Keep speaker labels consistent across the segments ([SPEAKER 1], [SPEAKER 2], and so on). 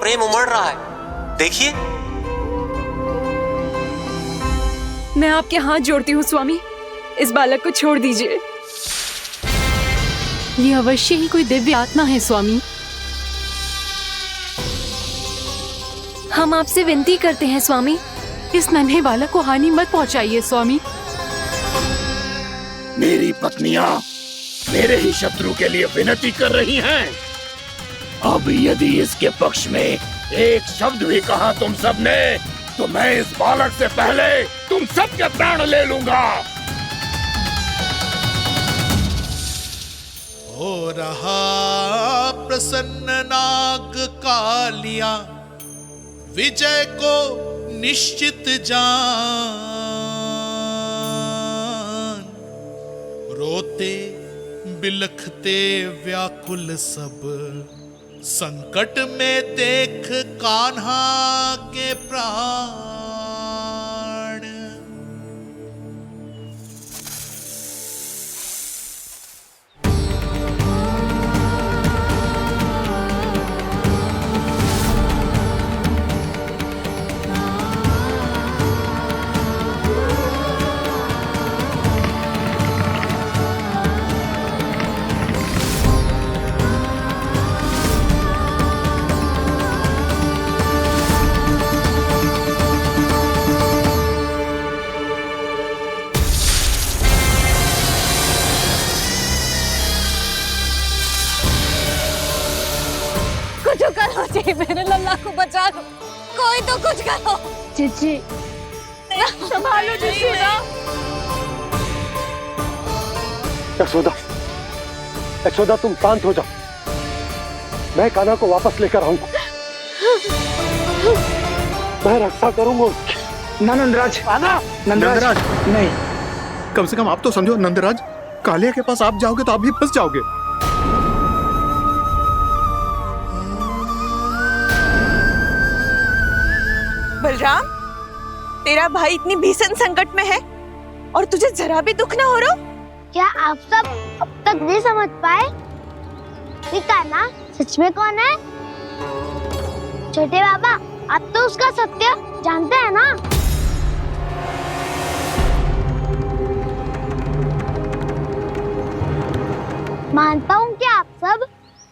[SPEAKER 1] प्रेम उमड़ रहा है। देखिए।
[SPEAKER 2] मैं आपके हाथ जोड़ती हूँ स्वामी, इस बालक को छोड़ दीजिए।
[SPEAKER 3] ये अवश्य ही कोई दिव्य आत्मा है स्वामी।
[SPEAKER 2] हम आपसे विनती करते हैं स्वामी,
[SPEAKER 3] इस नन्हे बालक को हानि मत पहुंचाइए स्वामी।
[SPEAKER 4] मेरी पत्नियां मेरे ही शत्रु के लिए विनती कर रही हैं। अब यदि इसके पक्ष में एक शब्द भी कहा तुम सबने, तो मैं इस बालक से पहले तुम सबके प्राण ले लूंगा।
[SPEAKER 5] हो रहा प्रसन्न नाग कालिया, विजय को निश्चित जान। रोते बिलखते व्याकुल सब, संकट में देख कान्हा के प्राण।
[SPEAKER 2] कुछ करो जी, मेरे लल्ला को बचा लो, कोई तो कुछ करो।
[SPEAKER 6] जीजी
[SPEAKER 2] संभालो यशोदा।
[SPEAKER 7] यशोदा, यशोदा तुम शांत हो जाओ, मैं कान्हा को वापस लेकर आऊंगा। मैं रक्षा करूंगा उसकी।
[SPEAKER 8] ना नंदराज, नंदराज नहीं।
[SPEAKER 9] कम से कम आप तो समझो नंदराज, कालिया के पास आप जाओगे तो आप भी फंस जाओगे।
[SPEAKER 10] बलराम, तेरा भाई इतनी भीषण संकट में है और तुझे जरा भी दुख ना हो रहा?
[SPEAKER 6] क्या आप सब अब तक नहीं समझ पाए कि कान्हा सच में कौन है? छोटे बाबा, आप तो उसका सत्य जानते हैं ना? मानता हूँ कि आप सब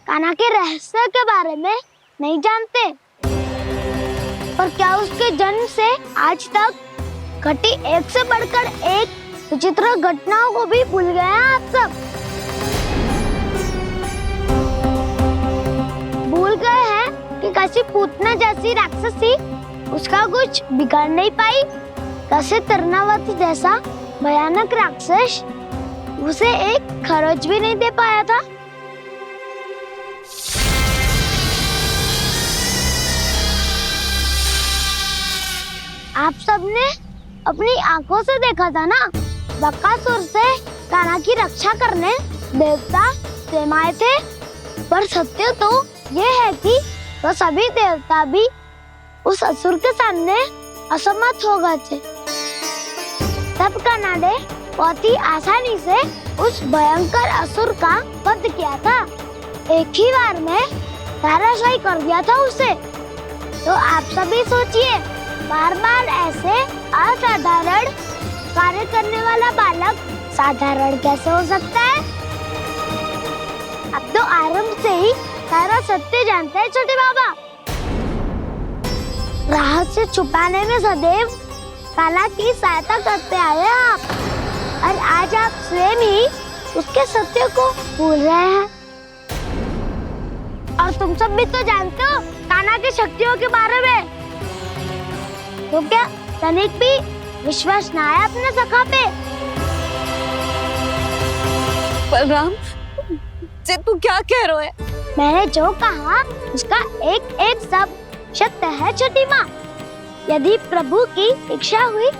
[SPEAKER 6] कान्हा के रहस्य के बारे में नहीं जानते, पर क्या उसके जन्म से आज तक घटी एक से बढ़कर एक विचित्र घटनाओं को भी भूल गए हैं आप सब? भूल गए हैं कि कैसी पूतना जैसी राक्षसी उसका कुछ बिगाड़ नहीं पाई, कैसे तरनावती जैसा भयानक राक्षस उसे एक खरोच भी नहीं दे पाया था। आप सबने अपनी आंखों से देखा था ना, बकासुर से कान्हा की रक्षा करने देवता स्वयं आए थे। पर सत्य तो ये है कि वो सभी देवता भी उस असुर के सामने असमर्थ हो गए थे। तब कान्हा ने बहुत ही आसानी से उस भयंकर असुर का वध किया था। एक ही बार में धराशायी कर दिया था उसे। तो आप सभी सोचिए, बार बार ऐसे असाधारण कार्य करने वाला बालक साधारण कैसे हो सकता है? अब तो आरंभ से ही सारा सत्य जानते हैं छोटे बाबा। रहस्य छुपाने में सदैव कान्हा की सहायता करते आए हैं आप, और आज आप स्वयं ही उसके सत्य को भूल रहे हैं। और तुम सब भी तो जानते हो कान्हा की शक्तियों के बारे में। तो क्या तनिक भी विश्वास ना है अपने सखा पे?
[SPEAKER 2] बलराम, जे तू क्या कह रहा है?
[SPEAKER 6] मैंने जो कहा उसका एक एक शब्द सत्य है छोटी माँ। यदि प्रभु की इच्छा हुई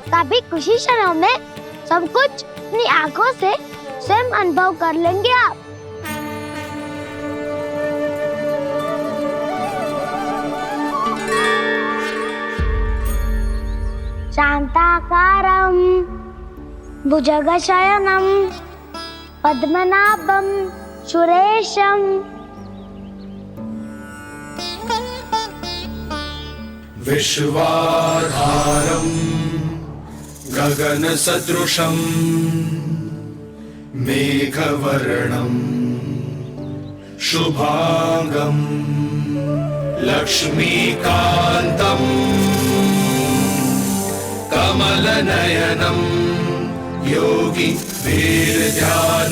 [SPEAKER 6] तभी कुछ ही क्षणों में सब कुछ अपनी आंखों से स्वयं अनुभव कर लेंगे आप। शांताकारं भुजगशयनं पद्मनाभं सुरेशं
[SPEAKER 11] विश्वाधारं गगनसदृशं मेघवर्णं शुभांगं लक्ष्मीकान्तं कमलनयनं योगी वीरध्यानगम्यम्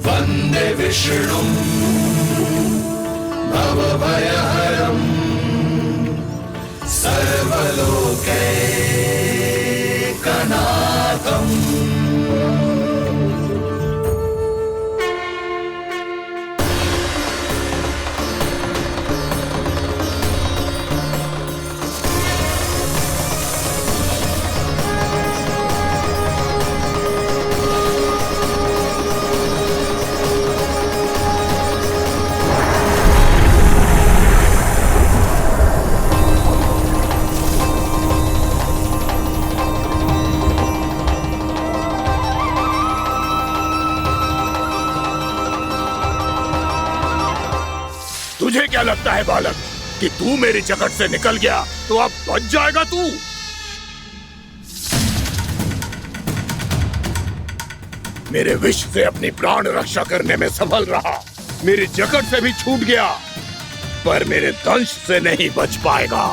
[SPEAKER 11] वन्दे विष्णुं भवभयहरं सर्वलोकैकनाथम्।
[SPEAKER 4] तुझे क्या लगता है बालक कि तू मेरी जकड़ से निकल गया तो अब बच जाएगा तू? मेरे विष से अपनी प्राण रक्षा करने में सफल रहा, मेरी जकड़ से भी छूट गया, पर मेरे दंश से नहीं बच पाएगा।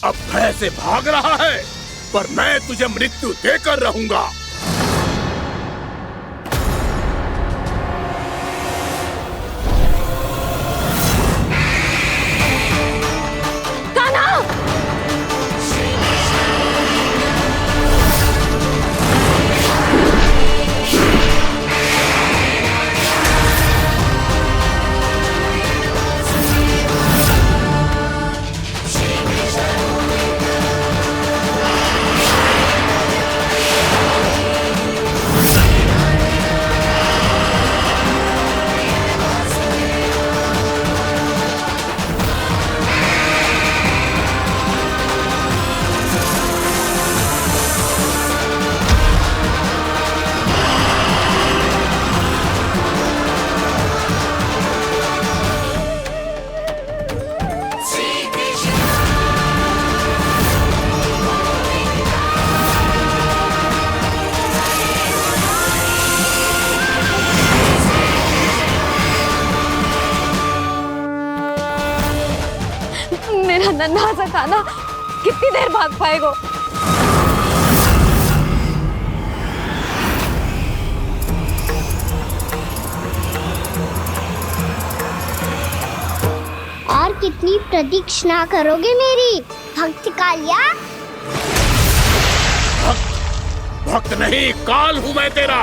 [SPEAKER 4] अब भय से भाग रहा है, पर मैं तुझे मृत्यु देकर रहूंगा।
[SPEAKER 2] मेरा नन्हा सा कान्हा कितनी देर भाग पाएगा?
[SPEAKER 6] और कितनी प्रतीक्षा करोगे मेरी भक्त कालिया?
[SPEAKER 4] भक्त नहीं, काल हूँ मैं तेरा।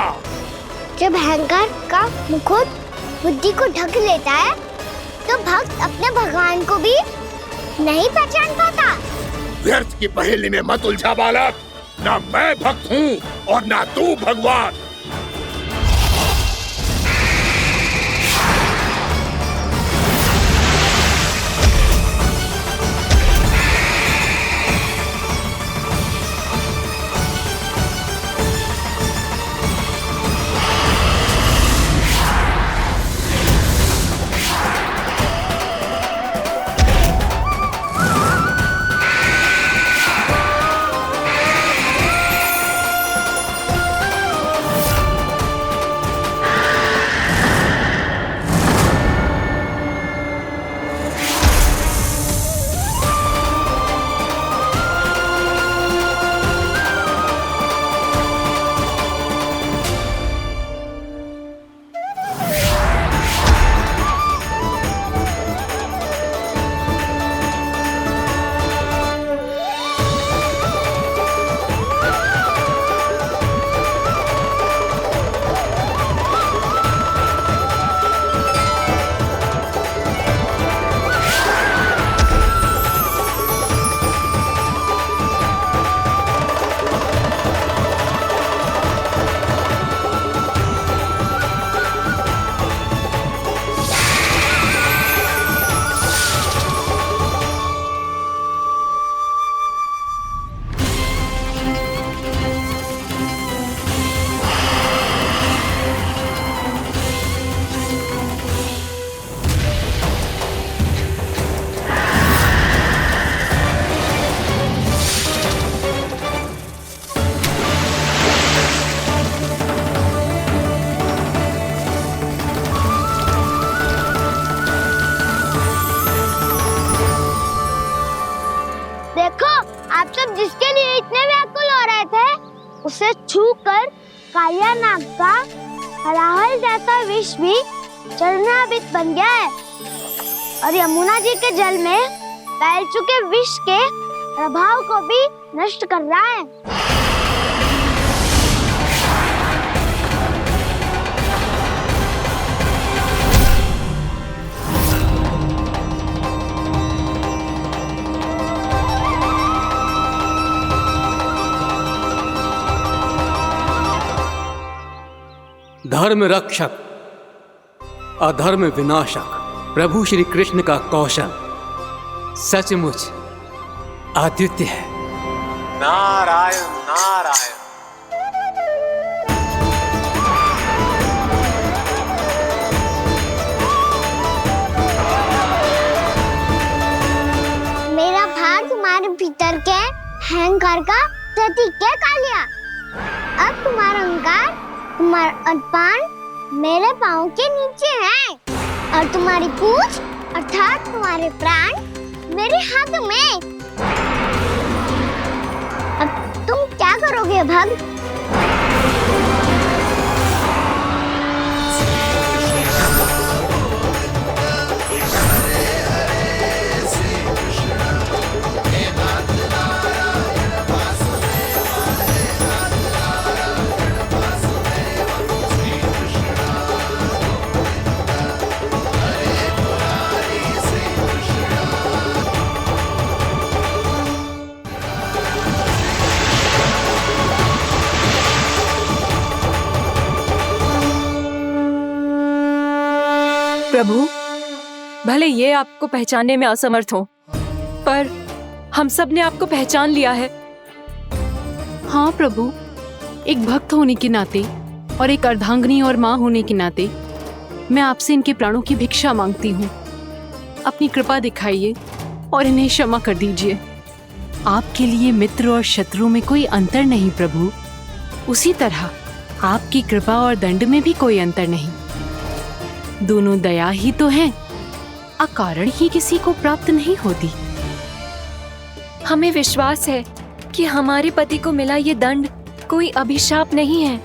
[SPEAKER 6] जब अहंकार का मुकुट बुद्धि को ढक लेता है तो भक्त अपने भगवान को भी नहीं पहचान पाता।
[SPEAKER 4] व्यर्थ की पहेली में मत उलझा बालक, ना मैं भक्त हूँ और ना तू भगवान।
[SPEAKER 6] उसे छूकर कालिया नाग का हलाहल जैसा विष भी चरणामृत बन गया है और यमुना जी के जल में फैल चुके विष के प्रभाव को भी नष्ट कर रहा है।
[SPEAKER 12] धर्म रक्षक अधर्म विनाशक प्रभु श्री कृष्ण का कौशल सचमुच अद्वितीय है।
[SPEAKER 1] नारायण नारायण।
[SPEAKER 6] मेरा भार तुम्हारे भीतर के अहंकार का प्रतीक है कालिया। अब तुम्हारा अहंकार, तुम्हारा अनपान मेरे पाँव के नीचे है और तुम्हारी पूंछ अर्थात तुम्हारे प्राण मेरे हाथ में। अब तुम क्या करोगे भक्त?
[SPEAKER 2] प्रभु, भले ये आपको पहचानने में असमर्थ हो, पर हम सब ने आपको पहचान लिया है।
[SPEAKER 3] हाँ प्रभु, एक भक्त होने के नाते और एक अर्धांगिनी और माँ होने के नाते मैं आपसे इनके प्राणों की भिक्षा मांगती हूँ। अपनी कृपा दिखाइए और इन्हें क्षमा कर दीजिए। आपके लिए मित्र और शत्रु में कोई अंतर नहीं प्रभु। उसी तरह आपकी कृपा और दंड में भी कोई अंतर नहीं। दोनों दया ही तो हैं, अकारण ही किसी को प्राप्त नहीं होती।
[SPEAKER 2] हमें विश्वास है कि हमारे पति को मिला ये दंड कोई अभिशाप नहीं है,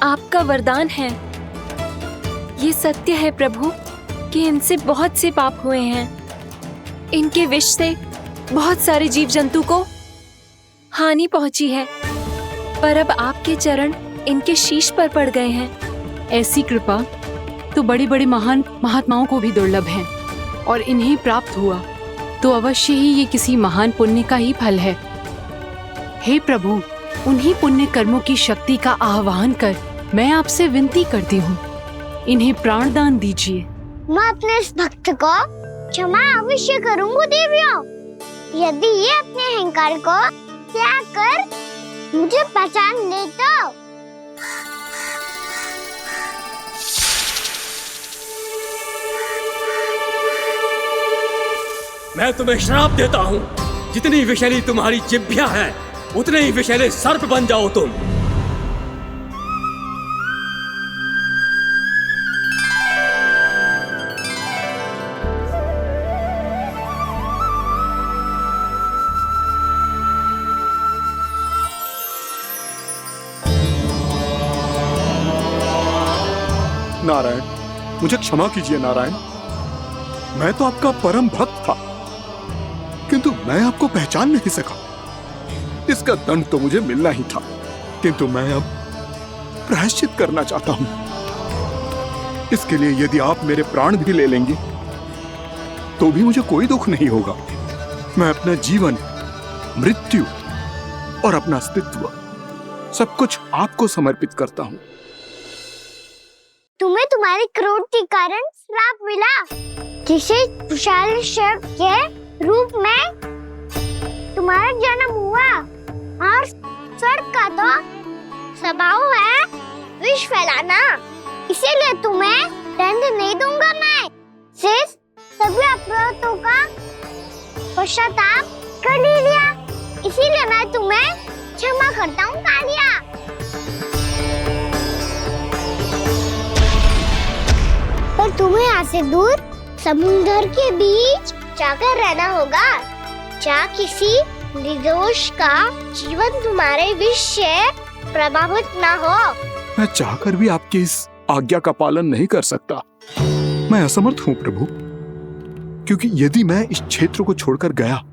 [SPEAKER 2] आपका वरदान है। ये सत्य है प्रभु कि इनसे बहुत से पाप हुए हैं। इनके विष से बहुत सारे जीव जंतु को हानि पहुंची है, पर अब आपके चरण इनके शीश पर पड़ गए हैं।
[SPEAKER 3] ऐसी कृपा तो बड़े बड़े महान महात्माओं को भी दुर्लभ है और इन्हें प्राप्त हुआ तो अवश्य ही ये किसी महान पुण्य का ही फल है। हे प्रभु, उन्हीं पुण्य कर्मों की शक्ति का आह्वान कर मैं आपसे विनती करती हूँ, इन्हें प्राण दान दीजिए।
[SPEAKER 6] मैं अपने इस भक्त को क्षमा अवश्य करूँगी देवियों, यदि ये अपने अहंकार को त्याग कर मुझे पहचान ले तो।
[SPEAKER 12] मैं तुम्हें श्राप देता हूँ, जितनी विषैली तुम्हारी जिह्वा है उतने ही विषैले सर्प बन जाओ तुम।
[SPEAKER 9] नारायण, मुझे क्षमा कीजिए नारायण। मैं तो आपका परम भक्त था, किंतु मैं आपको पहचान नहीं सका। इसका दंड तो मुझे मिलना ही था, किंतु मैं अब प्रायश्चित करना चाहता हूं। इसके लिए यदि आप मेरे प्राण भी ले लेंगे तो भी मुझे कोई दुख नहीं होगा। मैं अपना जीवन, मृत्यु और अपना अस्तित्व सब कुछ आपको समर्पित करता हूं।
[SPEAKER 6] तुम्हें तुम्हारी क्रोध के कारण श्राप मिला, जिसे विशाल सर्प के रूप में तुम्हारा जन्म हुआ और स्वर्ग का तो स्वभाव है विष फैलाना। इसीलिए तुम्हें दंड नहीं दूंगा मैं, सिर्फ सभी अपराधों का पश्चाताप कर लिया। इसीलिए मैं तुम्हें क्षमा करता हूँ कालिया। पर तुम्हें यहाँ से दूर समुद्र के बीच जाकर रहना होगा, जहाँ किसी निर्दोष का जीवन तुम्हारे विष से प्रभावित ना हो।
[SPEAKER 9] मैं चाहकर भी आपकी इस आज्ञा का पालन नहीं कर सकता। मैं असमर्थ हूं प्रभु, क्योंकि यदि मैं इस क्षेत्र को छोड़कर गया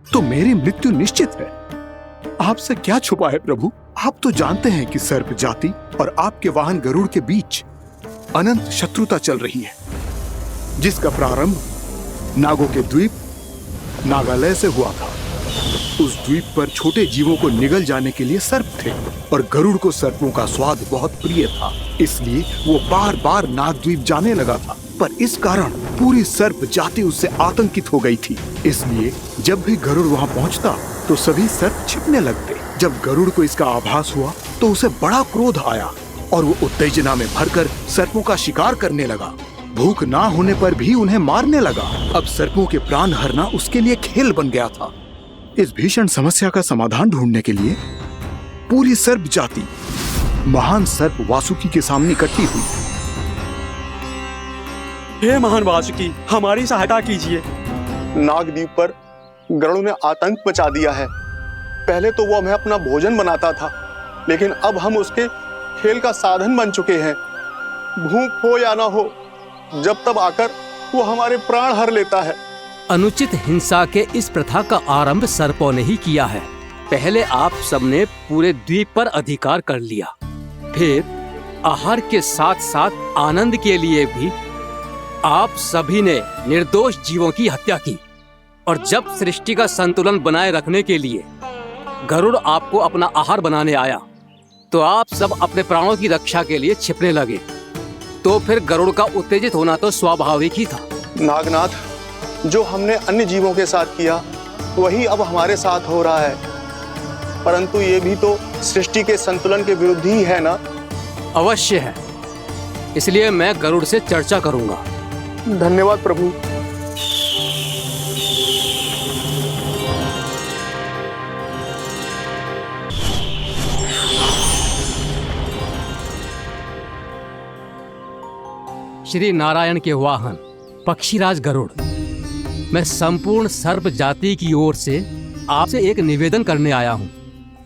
[SPEAKER 9] तो मेरी मृत्यु निश्चित है। आपसे क्या छुपा है प्रभु? आप तो जानते हैं कि सर्प जाति और आपके वाहन गरुड़ के बीच अनंत शत्रुता चल रही है, जिसका प्रारंभ नागों के द्वीप नागालय से हुआ था। उस द्वीप पर छोटे जीवों को निगल जाने के लिए सर्प थे और गरुड़ को सर्पों का स्वाद बहुत प्रिय था, इसलिए वो बार बार नागद्वीप जाने लगा था। पर इस कारण पूरी सर्प जाति उससे आतंकित हो गई थी, इसलिए जब भी गरुड़ वहां पहुंचता तो सभी सर्प छिपने लगते। जब गरुड़ को इसका आभास हुआ तो उसे बड़ा क्रोध आया और वो उत्तेजना में भरकर सर्पों का शिकार करने लगा। भूख ना होने पर भी उन्हें मारने लगा। अब सर्पों के प्राण हरना उसके लिए खेल बन गया था। इस भीषण समस्या का समाधान ढूंढने के लिए पूरी सर्प जाति महान सर्प वासुकी के सामने इकट्ठी हुई।
[SPEAKER 13] हे महान वासुकी, हमारी सहायता कीजिए।
[SPEAKER 7] नागद्वीप पर गरुड़ ने आतंक मचा दिया है। पहले तो वो हमें अपना भोजन बनाता था, लेकिन अब हम उसके खेल का साधन बन चुके हैं। भूख हो या ना हो, जब तब आकर वो हमारे प्राण हर लेता है।
[SPEAKER 12] अनुचित हिंसा के इस प्रथा का आरंभ सर्पों ने ही किया है। पहले आप सबने पूरे द्वीप पर अधिकार कर लिया, फिर आहार के साथ साथ आनंद के लिए भी आप सभी ने निर्दोष जीवों की हत्या की। और जब सृष्टि का संतुलन बनाए रखने के लिए गरुड़ आपको अपना आहार बनाने आया, तो आप सब अपने प्राणों की रक्षा के लिए छिपने लगे। तो फिर गरुड़ का उत्तेजित होना तो स्वाभाविक ही था।
[SPEAKER 7] नागनाथ, जो हमने अन्य जीवों के साथ किया वही अब हमारे साथ हो रहा है, परंतु ये भी तो सृष्टि के संतुलन के विरुद्ध ही है ना?
[SPEAKER 12] अवश्य है, इसलिए मैं गरुड़ से चर्चा करूंगा।
[SPEAKER 7] धन्यवाद प्रभु।
[SPEAKER 12] श्री नारायण के वाहन पक्षीराज गरुड़, मैं संपूर्ण सर्प जाति की ओर से आपसे एक निवेदन करने आया हूँ।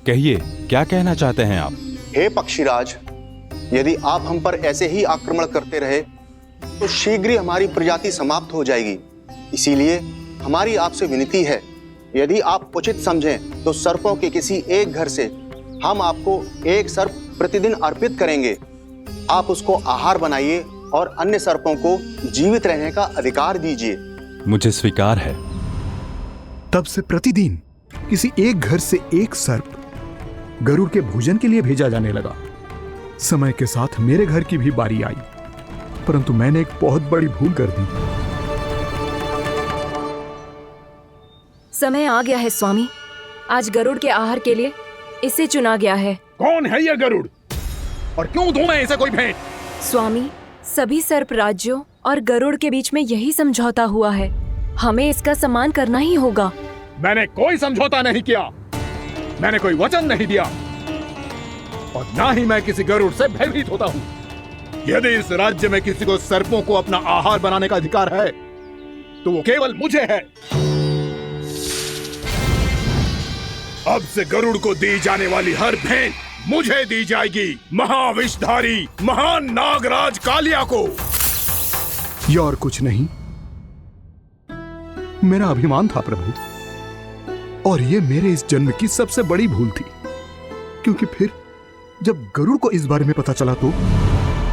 [SPEAKER 14] कहिए, क्या कहना चाहते हैं आप?
[SPEAKER 7] हे पक्षीराज, यदि आप हम पर ऐसे ही आक्रमण करते रहे तो शीघ्र ही हमारी प्रजाति समाप्त हो जाएगी। इसीलिए हमारी आपसे विनती है, यदि आप उचित समझें तो सर्पों के किसी एक घर से हम आपको एक सर्प प्रतिदिन अर्पित करेंगे। आप उसको आहार बनाइए और अन्य सर्पों को जीवित रहने का अधिकार दीजिए।
[SPEAKER 14] मुझे स्वीकार है।
[SPEAKER 9] तब से प्रतिदिन किसी एक घर से एक सर्प गरुड़ के भोजन के लिए भेजा जाने लगा। समय के साथ मेरे घर की भी बारी आई, परंतु मैंने एक बहुत बड़ी भूल कर दी।
[SPEAKER 2] समय आ गया है स्वामी, आज गरुड़ के आहार के लिए इसे चुना गया है।
[SPEAKER 4] कौन है यह गरुड़ और क्यों दूं मैं इसे कोई भेंट?
[SPEAKER 2] स्वामी, सभी सर्प राज्यों और गरुड़ के बीच में यही समझौता हुआ है, हमें इसका सम्मान करना ही होगा।
[SPEAKER 4] मैंने कोई समझौता नहीं किया, मैंने कोई वचन नहीं दिया और ना ही मैं किसी गरुड़ से भयभीत होता हूँ। यदि इस राज्य में किसी को सर्पों को अपना आहार बनाने का अधिकार है तो वो केवल मुझे है। अब से गरुड़ को दी जाने वाली हर भेंट मुझे दी जाएगी, महाविषधारी महान नागराज कालिया को।
[SPEAKER 9] ये और कुछ नहीं, मेरा अभिमान था प्रभु, और ये मेरे इस जन्म की सबसे बड़ी भूल थी, क्योंकि फिर जब गरुड़ को इस बारे में पता चला तो।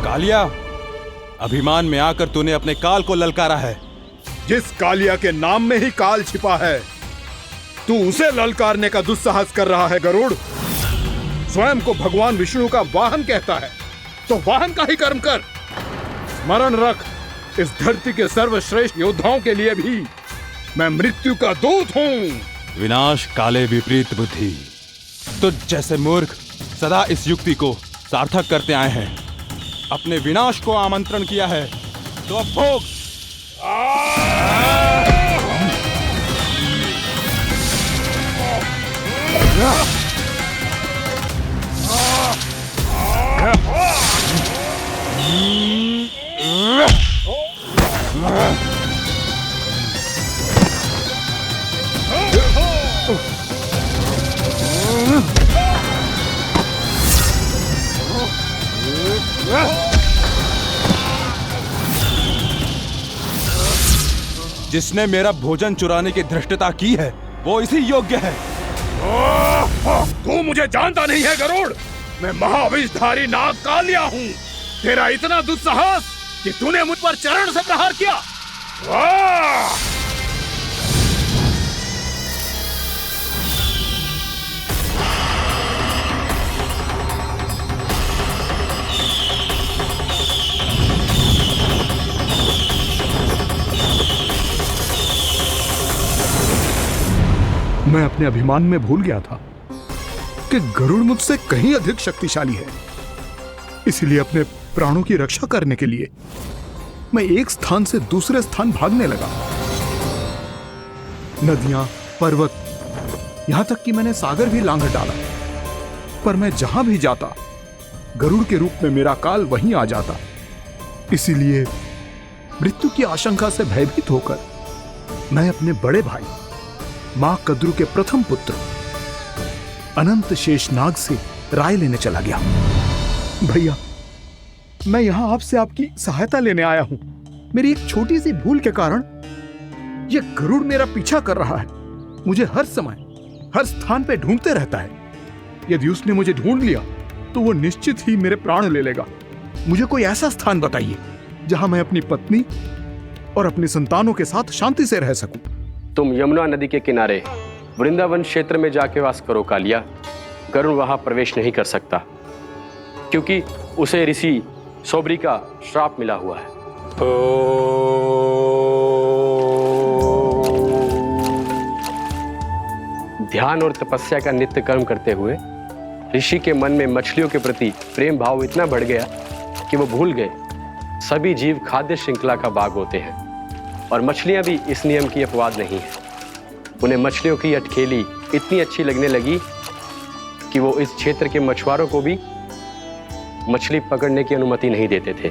[SPEAKER 14] कालिया, अभिमान में आकर तूने अपने काल को ललकारा है।
[SPEAKER 4] जिस कालिया के नाम में ही काल छिपा है, तू उसे ललकारने का दुस्साहस कर रहा है। गरुड़ स्वयं को भगवान विष्णु का वाहन कहता है, तो वाहन का ही कर्म कर। स्मरण रख, इस धरती के सर्वश्रेष्ठ योद्धाओं के लिए भी मैं मृत्यु का दूत हूँ।
[SPEAKER 14] विनाश काले विपरीत बुद्धि। तुझ जैसे मूर्ख सदा इस युक्ति को सार्थक करते आए हैं। अपने विनाश को आमंत्रण किया है तो अब भोग। जिसने मेरा भोजन चुराने की धृष्टता की है वो इसी योग्य है।
[SPEAKER 4] तू मुझे जानता नहीं है गरुड़, मैं महाविषधारी नाग कालिया हूँ। तेरा इतना दुस्साहस कि तूने मुझ पर चरण से प्रहार किया। वाह!
[SPEAKER 9] मैं अपने अभिमान में भूल गया था कि गरुड़ मुझसे कहीं अधिक शक्तिशाली है। इसलिए अपने प्राणों की रक्षा करने के लिए मैं एक स्थान से दूसरे स्थान भागने लगा। नदियां, पर्वत, यहां तक कि मैंने सागर भी लांघ डाला, पर मैं जहां भी जाता गरुड़ के रूप में मेरा काल वहीं आ जाता। इसीलिए मृत्यु की आशंका से भयभीत होकर मैं अपने बड़े भाई मां कद्रू के प्रथम पुत्र अनंत शेषनाग से राय लेने चला गया। भैया, मैं यहां आपसे आपकी सहायता लेने आया हूं। मेरी एक छोटी सी भूल के कारण यह गरुड़ मेरा पीछा कर रहा है। मुझे हर समय हर स्थान पे ढूंढते रहता है। यदि उसने मुझे ढूंढ लिया तो वो निश्चित ही मेरे प्राण ले लेगा। मुझे कोई ऐसा स्थान बताइए जहां मैं अपनी पत्नी और अपनी संतानों के साथ शांति से रह सकूं।
[SPEAKER 15] तुम यमुना नदी के किनारे वृंदावन क्षेत्र में जाके वास करो कालिया। गरुड़ वहां प्रवेश नहीं कर सकता क्योंकि उसे ऋषि सोबरी का श्राप मिला हुआ है। ध्यान और तपस्या का नित्य कर्म करते हुए ऋषि के मन में मछलियों के प्रति प्रेम भाव इतना बढ़ गया कि वो भूल गए सभी जीव खाद्य श्रृंखला का भाग होते हैं और मछलियां भी इस नियम की अपवाद नहीं है। उन्हें मछलियों की अटखेली इतनी अच्छी लगने लगी कि वो इस क्षेत्र के मछुआरों को भी मछली पकड़ने की अनुमति नहीं देते थे।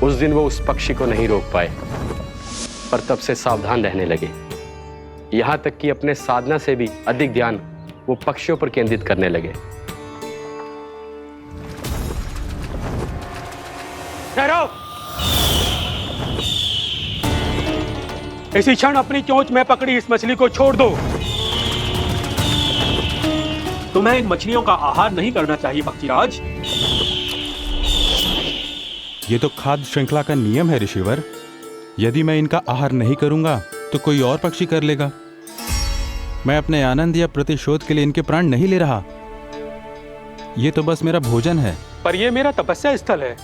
[SPEAKER 15] उस दिन वो उस पक्षी को नहीं रोक पाए, पर तब से सावधान रहने लगे। यहां तक कि अपने साधना से भी अधिक ध्यान वो पक्षियों पर केंद्रित करने लगे।
[SPEAKER 13] ठहरो! इसी क्षण अपनी चोंच में पकड़ी इस मछली को छोड़ दो।
[SPEAKER 16] तुम्हें इन मछलियों का आहार नहीं करना चाहिए पक्षीराज।
[SPEAKER 14] ये तो खाद्य श्रृंखला का नियम है ऋषिवर। यदि मैं इनका आहार नहीं करूंगा तो कोई और पक्षी कर लेगा। मैं अपने आनंद या प्रतिशोध के लिए इनके प्राण नहीं ले रहा। ये तो बस मेरा भोजन है।
[SPEAKER 13] पर यह मेरा तपस्या स्थल है।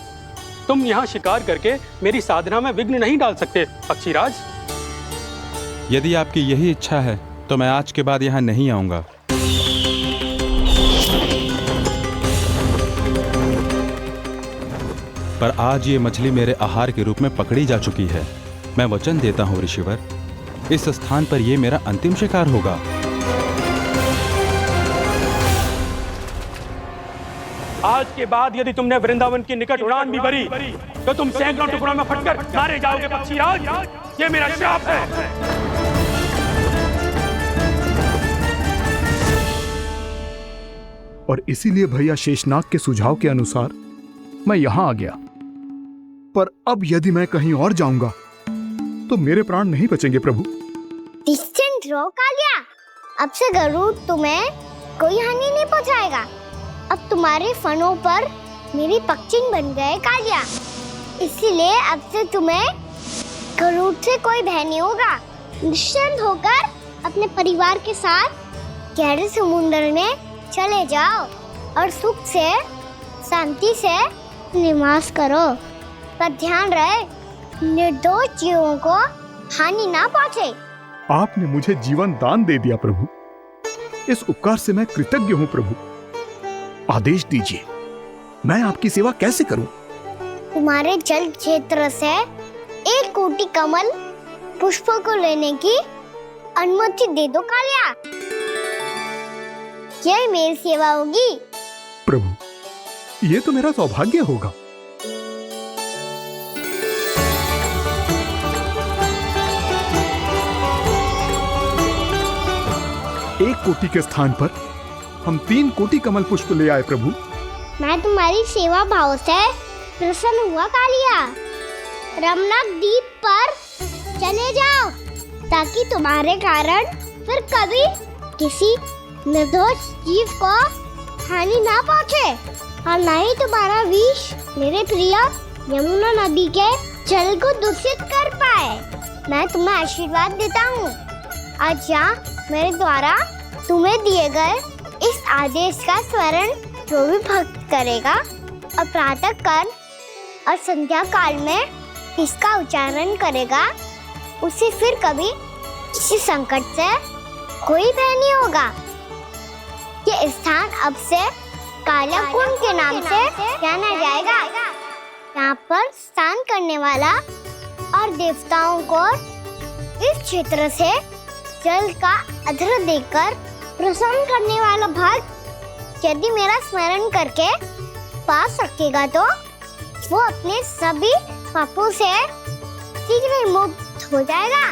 [SPEAKER 13] तुम यहाँ शिकार करके मेरी साधना में विघ्न नहीं डाल सकते पक्षीराज।
[SPEAKER 14] यदि आपकी यही इच्छा है तो मैं आज के बाद यहाँ नहीं आऊंगा। पर आज ये मछली मेरे आहार के रूप में पकड़ी जा चुकी है। मैं वचन देता हूँ ऋषिवर, इस स्थान पर यह मेरा अंतिम शिकार होगा।
[SPEAKER 13] आज के बाद यदि तुमने वृंदावन की निकट उड़ान भी भरी तो तुम सैकड़ों टुकड़ों में फटकर मारे जाओगे पक्षीराज। ये मेरा श्राप है।
[SPEAKER 9] और इसीलिए भैया शेषनाग के सुझाव के अनुसार मैं यहां आ गया। पर अब यदि मैं कहीं और जाऊंगा तो मेरे प्राण नहीं बचेंगे प्रभु।
[SPEAKER 6] निश्चिंत रहो कालिया, अब से गरुड़ तुम्हें कोई हानि नहीं पहुंचाएगा। अब तुम्हारे फनों पर मेरी पक्षिन बन गए कालिया, इसीलिए अब से तुम्हें गरुड़ से कोई भय नहीं होगा। निश्चिंत होकर अपने परिवार के साथ गहरे समुद्र में चले जाओ और सुख से शांति से निवास करो। पर ध्यान रहे निर्दोष जीवों को हानि ना पहुंचे।
[SPEAKER 9] आपने मुझे जीवन दान दे दिया प्रभु, इस उपकार से मैं कृतज्ञ हूँ प्रभु। आदेश दीजिए, मैं आपकी सेवा कैसे करूं?
[SPEAKER 6] तुम्हारे जल क्षेत्र से 1 कोटि कमल पुष्पों को लेने की अनुमति दे दो कालिया। यही मेरी सेवा होगी
[SPEAKER 9] प्रभु। ये तो मेरा सौभाग्य होगा। कोटि के स्थान पर हम 3 कोटि कमल पुष्प ले आए प्रभु।
[SPEAKER 6] मैं तुम्हारी सेवा भाव से प्रसन्न हुआ कालिया। रमनक द्वीप पर चले जाओ ताकि तुम्हारे कारण फिर कभी किसी निर्दोष जीव को हानि ना पहुंचे और न ही तुम्हारा विष मेरे प्रिय यमुना नदी के जल को दूषित कर पाए। मैं तुम्हें आशीर्वाद देता हूँ। आज यहाँ मेरे द्वारा तुम्हें दिए गए इस आदेश का स्मरण जो भी भक्त करेगा और प्रातः काल और संध्या काल में इसका उच्चारण करेगा, उसे फिर कभी किसी संकट से कोई भय नहीं होगा। ये स्थान अब से काला कुंड के नाम से जाना जाएगा। यहाँ पर स्नान करने वाला और देवताओं को इस क्षेत्र से जल का अर्घ्य देकर प्रसन्न करने वाला भक्त यदि मेरा स्मरण करके पा सकेगा तो वो अपने सभी पापों से शीघ्र ही मुक्त हो जाएगा।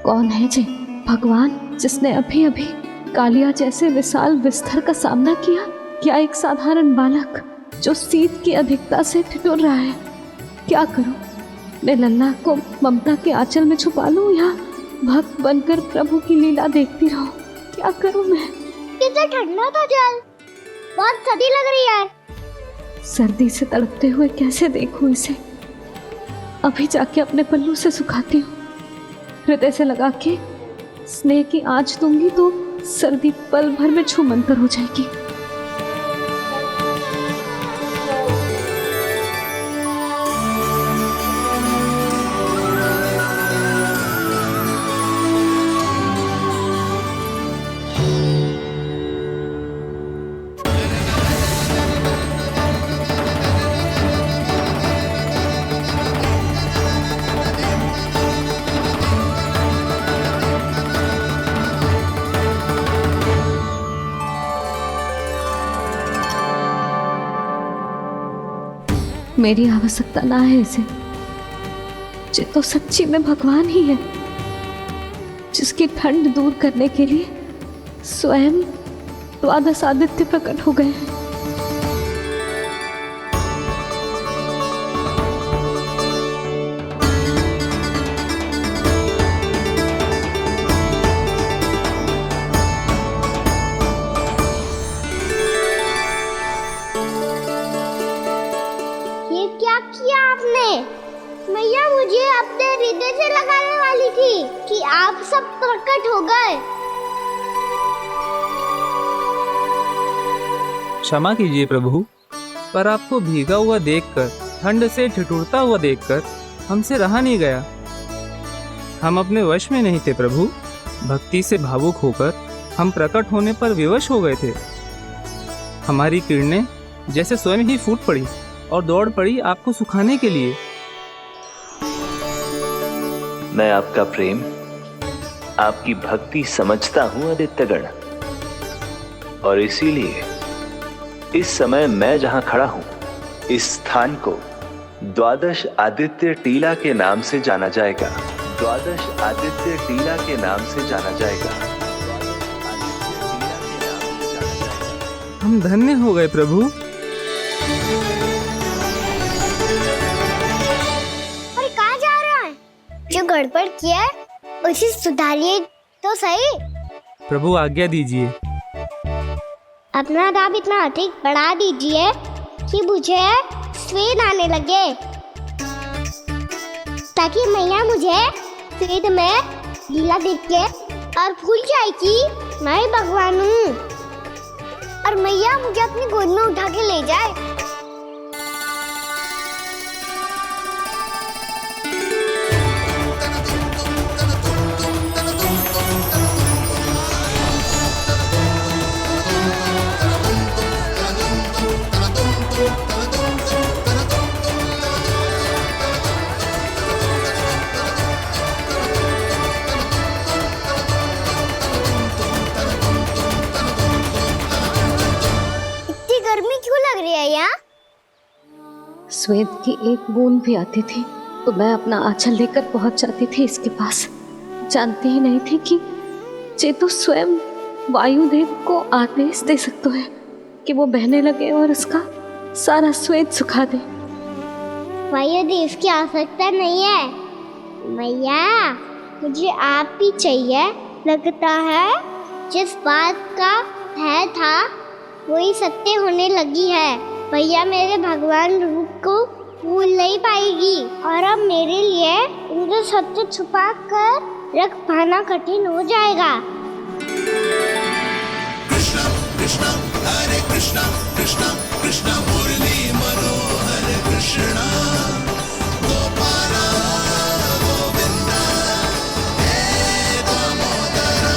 [SPEAKER 2] कौन है जी भगवान जिसने अभी अभी कालिया जैसे विशाल विस्तर का सामना किया? क्या एक साधारण बालक जो शीत की अधिकता से ठिठुर रहा है? क्या करूं? मैं लल्ला को ममता के आंचल में छुपा लूं या भक्त बनकर प्रभु की लीला देखती रहूं? क्या करूं मैं?
[SPEAKER 6] कितना ठंडा था जल, बहुत सर्दी लग रही है।
[SPEAKER 2] सर्दी से तड़पते हुए कैसे देखूं इसे? अभी जाके अपने पल्लू से सुखाती हूँ। हृदय से लगा के स्नेह की आंच दूंगी तो सर्दी पल भर में छूमंतर हो जाएगी। मेरी आवश्यकता ना है इसे। ये तो सच्ची में भगवान ही है जिसकी ठंड दूर करने के लिए स्वयं द्वादश आदित्य प्रकट हो गए हैं।
[SPEAKER 6] मैया मुझे अपने हृदय से लगाने वाली थी कि आप सब प्रकट हो गए।
[SPEAKER 17] क्षमा कीजिए प्रभु, पर आपको भीगा हुआ देखकर, ठंड से ठिठुरता हुआ देखकर हमसे रहा नहीं गया। हम अपने वश में नहीं थे प्रभु। भक्ति से भावुक होकर हम प्रकट होने पर विवश हो गए थे। हमारी किरणें जैसे स्वयं ही फूट पड़ी और दौड़ पड़ी आपको सुखाने के लिए।
[SPEAKER 18] मैं आपका प्रेम, आपकी भक्ति समझता हूं आदित्यगण, और इसीलिए इस समय मैं जहां खड़ा हूं, इस स्थान को द्वादश आदित्य टीला के नाम से जाना जाएगा। द्वादश आदित्य टीला के नाम से जाना जाएगा।
[SPEAKER 17] हम धन्य हो गए प्रभु।
[SPEAKER 6] अरे कहाँ जा रहा है? जो गड़बड़ किया है उसे सुधारिए तो सही।
[SPEAKER 17] प्रभु आज्ञा दीजिए।
[SPEAKER 6] अपना दाम इतना अधिक बढ़ा दीजिए कि मुझे स्वेद आने लगे, ताकि मैया मुझे स्वेद में लीला देख के और भूल जाए कि मैं भगवान हूँ, और मैया मुझे अपनी गोद में उठा के ले जाए।
[SPEAKER 2] श्वेत की एक बूंद भी आती थी तो मैं अपना आंचल लेकर पहुंच जाती थी इसके पास। जानती ही नहीं थी कि चेतु स्वयं वायुदेव को आदेश दे सकता है कि वो बहने लगे और उसका सारा श्वेत सुखा दे।
[SPEAKER 6] वायुदेव की आवश्यकता नहीं है मैया, मुझे आप ही चाहिए। लगता है जिस बात का भय था वही सत्य होने लगी है। भैया मेरे भगवान रूप को भूल नहीं पाएगी और अब मेरे लिए उनके सत्य छुपा कर रख पाना कठिन हो जाएगा।
[SPEAKER 11] कृष्णा कृष्णा हरे कृष्णा कृष्णा कृष्णा मुरली मनोहर कृष्णा गोपाला गोविंदा हे दामोदरा।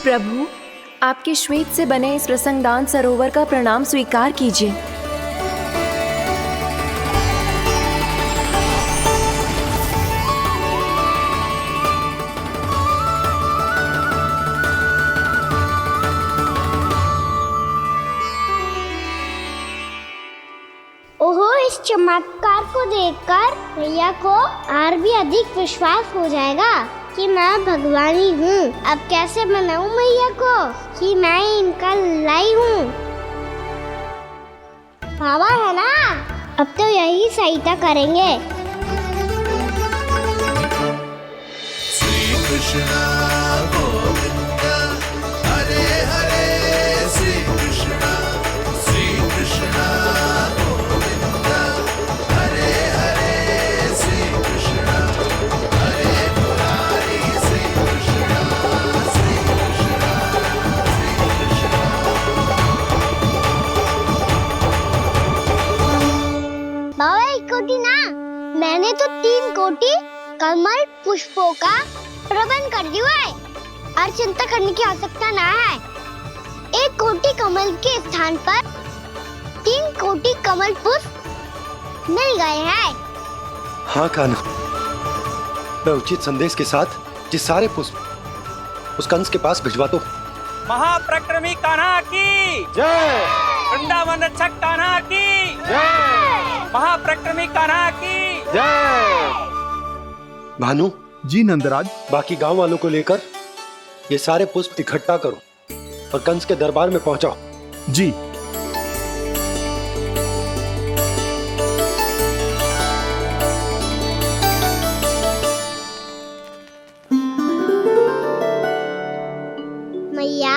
[SPEAKER 2] प्रभु, आपके श्वेत से बने इस प्रसंगदान सरोवर का प्रणाम स्वीकार कीजिए।
[SPEAKER 6] ओहो, इस चमत्कार को देखकर भैया को और भी अधिक विश्वास हो जाएगा कि मैं भगवानी हूँ। अब कैसे मनाऊं मैया को कि मैं इनका लाई हूँ। बाबा है ना, अब तो यही सहायता करेंगे।
[SPEAKER 11] श्री कृष्णा गोविंदा हरे हरे श्री कृष्णा गोविंदा हरे हरे श्री कृष्णा हरे मुरारी श्री कृष्णा श्री कृष्णा श्री कृष्णा।
[SPEAKER 6] बाबा एक कोटी ना, मैंने तो 3 कोटी कमल पुष्पों का प्रबंध कर दिया है और चिंता करने की आवश्यकता ना है। 1 कोटी कमल के स्थान पर 3 कोटी कमल पुष्प मिल गए हैं।
[SPEAKER 19] हाँ कान्हा, मैं उचित संदेश के साथ ये सारे पुष्प उस कंस के पास भिजवा दो।
[SPEAKER 17] महाप्रक्रमी कान्हा की
[SPEAKER 19] जय।
[SPEAKER 17] वृंदावन रक्षक कान्हा की जय। महाप्रक्रमी कान्हा की
[SPEAKER 19] जय। भानु
[SPEAKER 9] जी नंदराज,
[SPEAKER 19] बाकी गांव वालों को लेकर ये सारे पुष्प इकट्ठा करो और कंस के दरबार में पहुंचाओ।
[SPEAKER 9] जी।
[SPEAKER 6] मैया,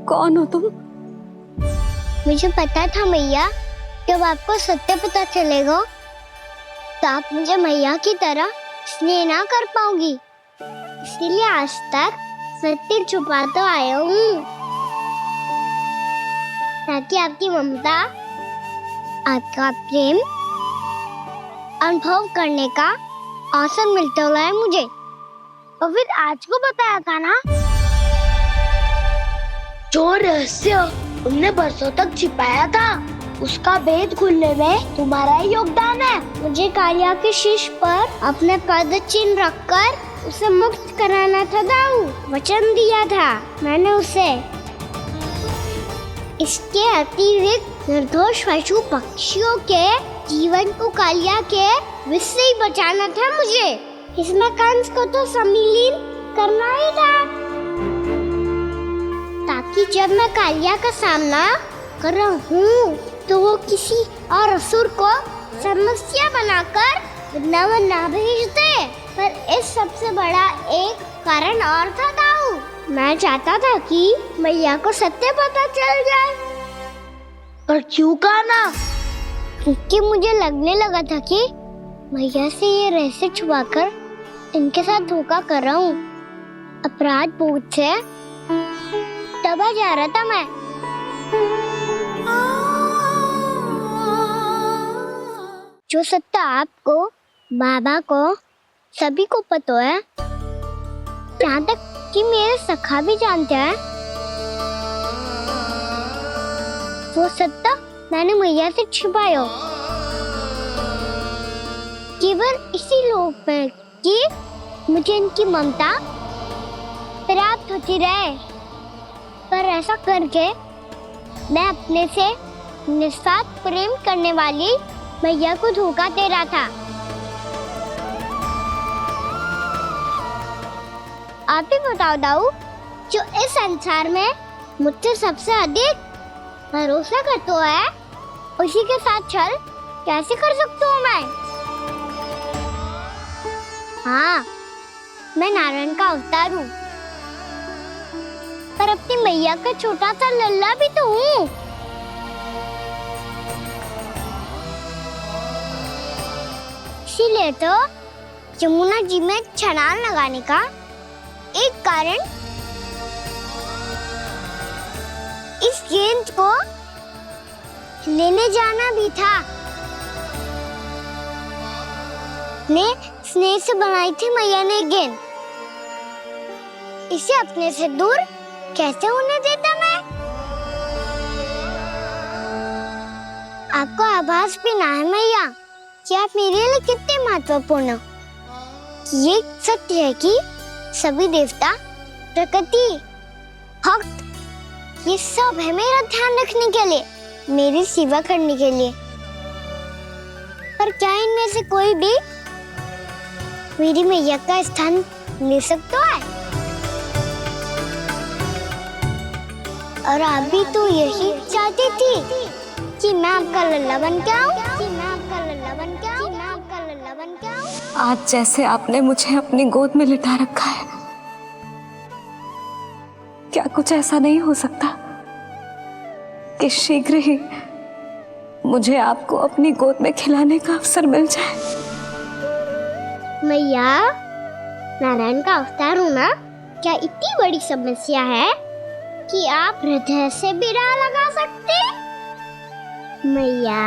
[SPEAKER 2] कौन हो तुम?
[SPEAKER 6] मुझे पता था मैया, जब आपको सत्य पता चलेगा तो आप मुझे मैया की तरह स्नेह ना कर पाओगी। इसलिए आज तक सत्य छुपा तो आया हूँ ताकि आपकी ममता, आपका प्रेम अनुभव करने का अवसर मिलता रहा है मुझे। और फिर आज को बताया था ना, जो रहस्य तुमने बरसों तक छिपाया था उसका भेद खुलने में तुम्हारा ही योगदान है। मुझे कालिया के शीश पर अपने पद चिन्ह रखकर उसे मुक्त कराना था दाऊ, वचन दिया था मैंने उसे। इसके अतिरिक्त निर्दोष पशु पक्षियों के जीवन को कालिया के विष से ही बचाना था मुझे। इसमें कंस को तो सम्मिलित करना ही था ताकि जब मैं कालिया का सामना कर रहा हूँ तो वो किसी और असुर को समस्या बनाकर वृंदावन ना भेज दे। पर इस सबसे बड़ा एक कारण और था दाऊ, मैं चाहता था कि मैया को सत्य पता चल जाए। पर क्यों कहा ना? क्योंकि मुझे लगने लगा था कि मैया से ये रहस्य छुपाकर इनके साथ धोखा कर रहा हूँ। अपराध बोझ से दबा जा रहा था मैं। जो सत्य आपको, बाबा को, सभी को पता है, यहाँ तक कि मेरे सखा भी जानते हैं, वो सत्य मैंने मैया से छिपाया। केवल इसी लोक में कि मुझे इनकी ममता प्राप्त होती रहे, पर ऐसा करके मैं अपने से निस्वार्थ प्रेम करने वाली मैया को धोखा दे रहा था। आप ही बताओ दाऊ, जो इस संसार में मुझसे सबसे अधिक भरोसा करता है, उसी के साथ छल कैसे कर सकता हूँ मैं? हाँ, मैं नारायण का अवतार हूँ, पर अपनी मैया का छोटा सा लल्ला भी तो हूँ। इसीलिए तो यमुना जी में छलांग लगाने का एक कारण इस गेंद को लेने जाना भी था। स्नेह से बनाई थी मैया ने गेंद, इसे अपने से दूर कैसे होने देता मैं? आपको आभास भी ना है मैया कि आप मेरे लिए कितने महत्वपूर्ण हो। ये सत्य है कि सभी देवता, प्रकृति, भक्त, ये सब है मेरा ध्यान रखने के लिए, मेरी सेवा करने के लिए। पर क्या इनमें से कोई भी मेरी मैया का स्थान ले सकता है? और आप भी तो यही चाहती थी कि मैं आपका लल्ला बन के आऊं,
[SPEAKER 2] आज जैसे आपने मुझे अपनी गोद में लिटा रखा है, क्या कुछ ऐसा नहीं हो सकता कि शीघ्र ही मुझे आपको अपनी गोद में खिलाने का अवसर मिल जाए?
[SPEAKER 6] मैया, नारायण का अवतार होना क्या इतनी बड़ी समस्या है कि आप हृदय से भी राह लगा सकते? मैया,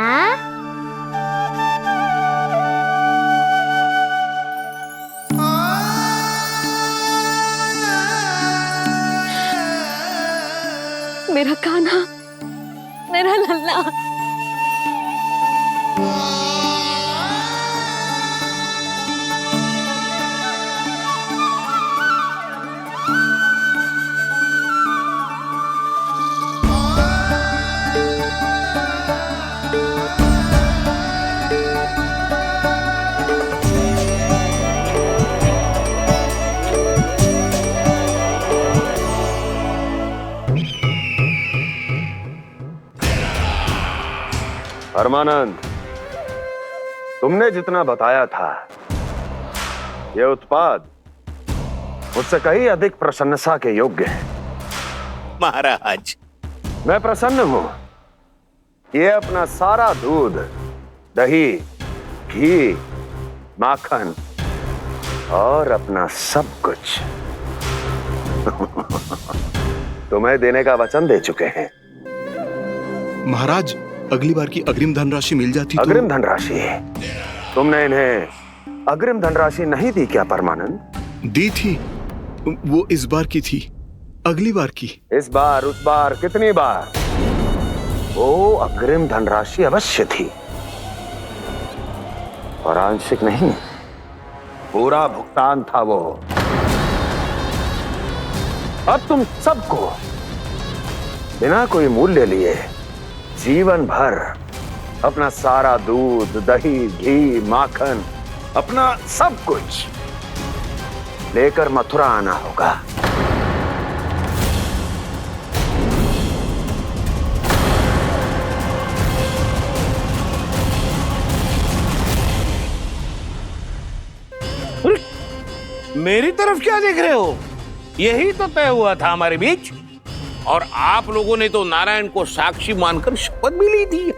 [SPEAKER 2] मेरा कान्हा, मेरा लल्ला।
[SPEAKER 19] परमानंद, तुमने जितना बताया था, यह उत्पाद मुझसे कहीं अधिक प्रशंसा के योग्य है।
[SPEAKER 4] महाराज,
[SPEAKER 19] मैं प्रसन्न हूं। ये अपना सारा दूध, दही, घी, माखन और अपना सब कुछ तुम्हें देने का वचन दे चुके हैं।
[SPEAKER 9] महाराज, अगली बार की अग्रिम धनराशि मिल जाती तो...
[SPEAKER 19] अग्रिम धनराशि? तुमने इन्हें अग्रिम धनराशि नहीं दी क्या परमानंद?
[SPEAKER 9] दी थी, वो इस बार की थी, अगली बार की।
[SPEAKER 19] इस बार, उस बार, कितनी बार? वो अग्रिम धनराशि अवश्य थी, और आंशिक नहीं, पूरा भुगतान था वो। अब तुम सबको बिना कोई मूल्य लिए जीवन भर अपना सारा दूध, दही, घी, माखन, अपना सब कुछ लेकर मथुरा आना होगा।
[SPEAKER 4] मेरी तरफ क्या देख रहे हो? यही तो तय हुआ था हमारे बीच, और आप लोगों ने तो नारायण को साक्षी मानकर शपथ भी ली थी।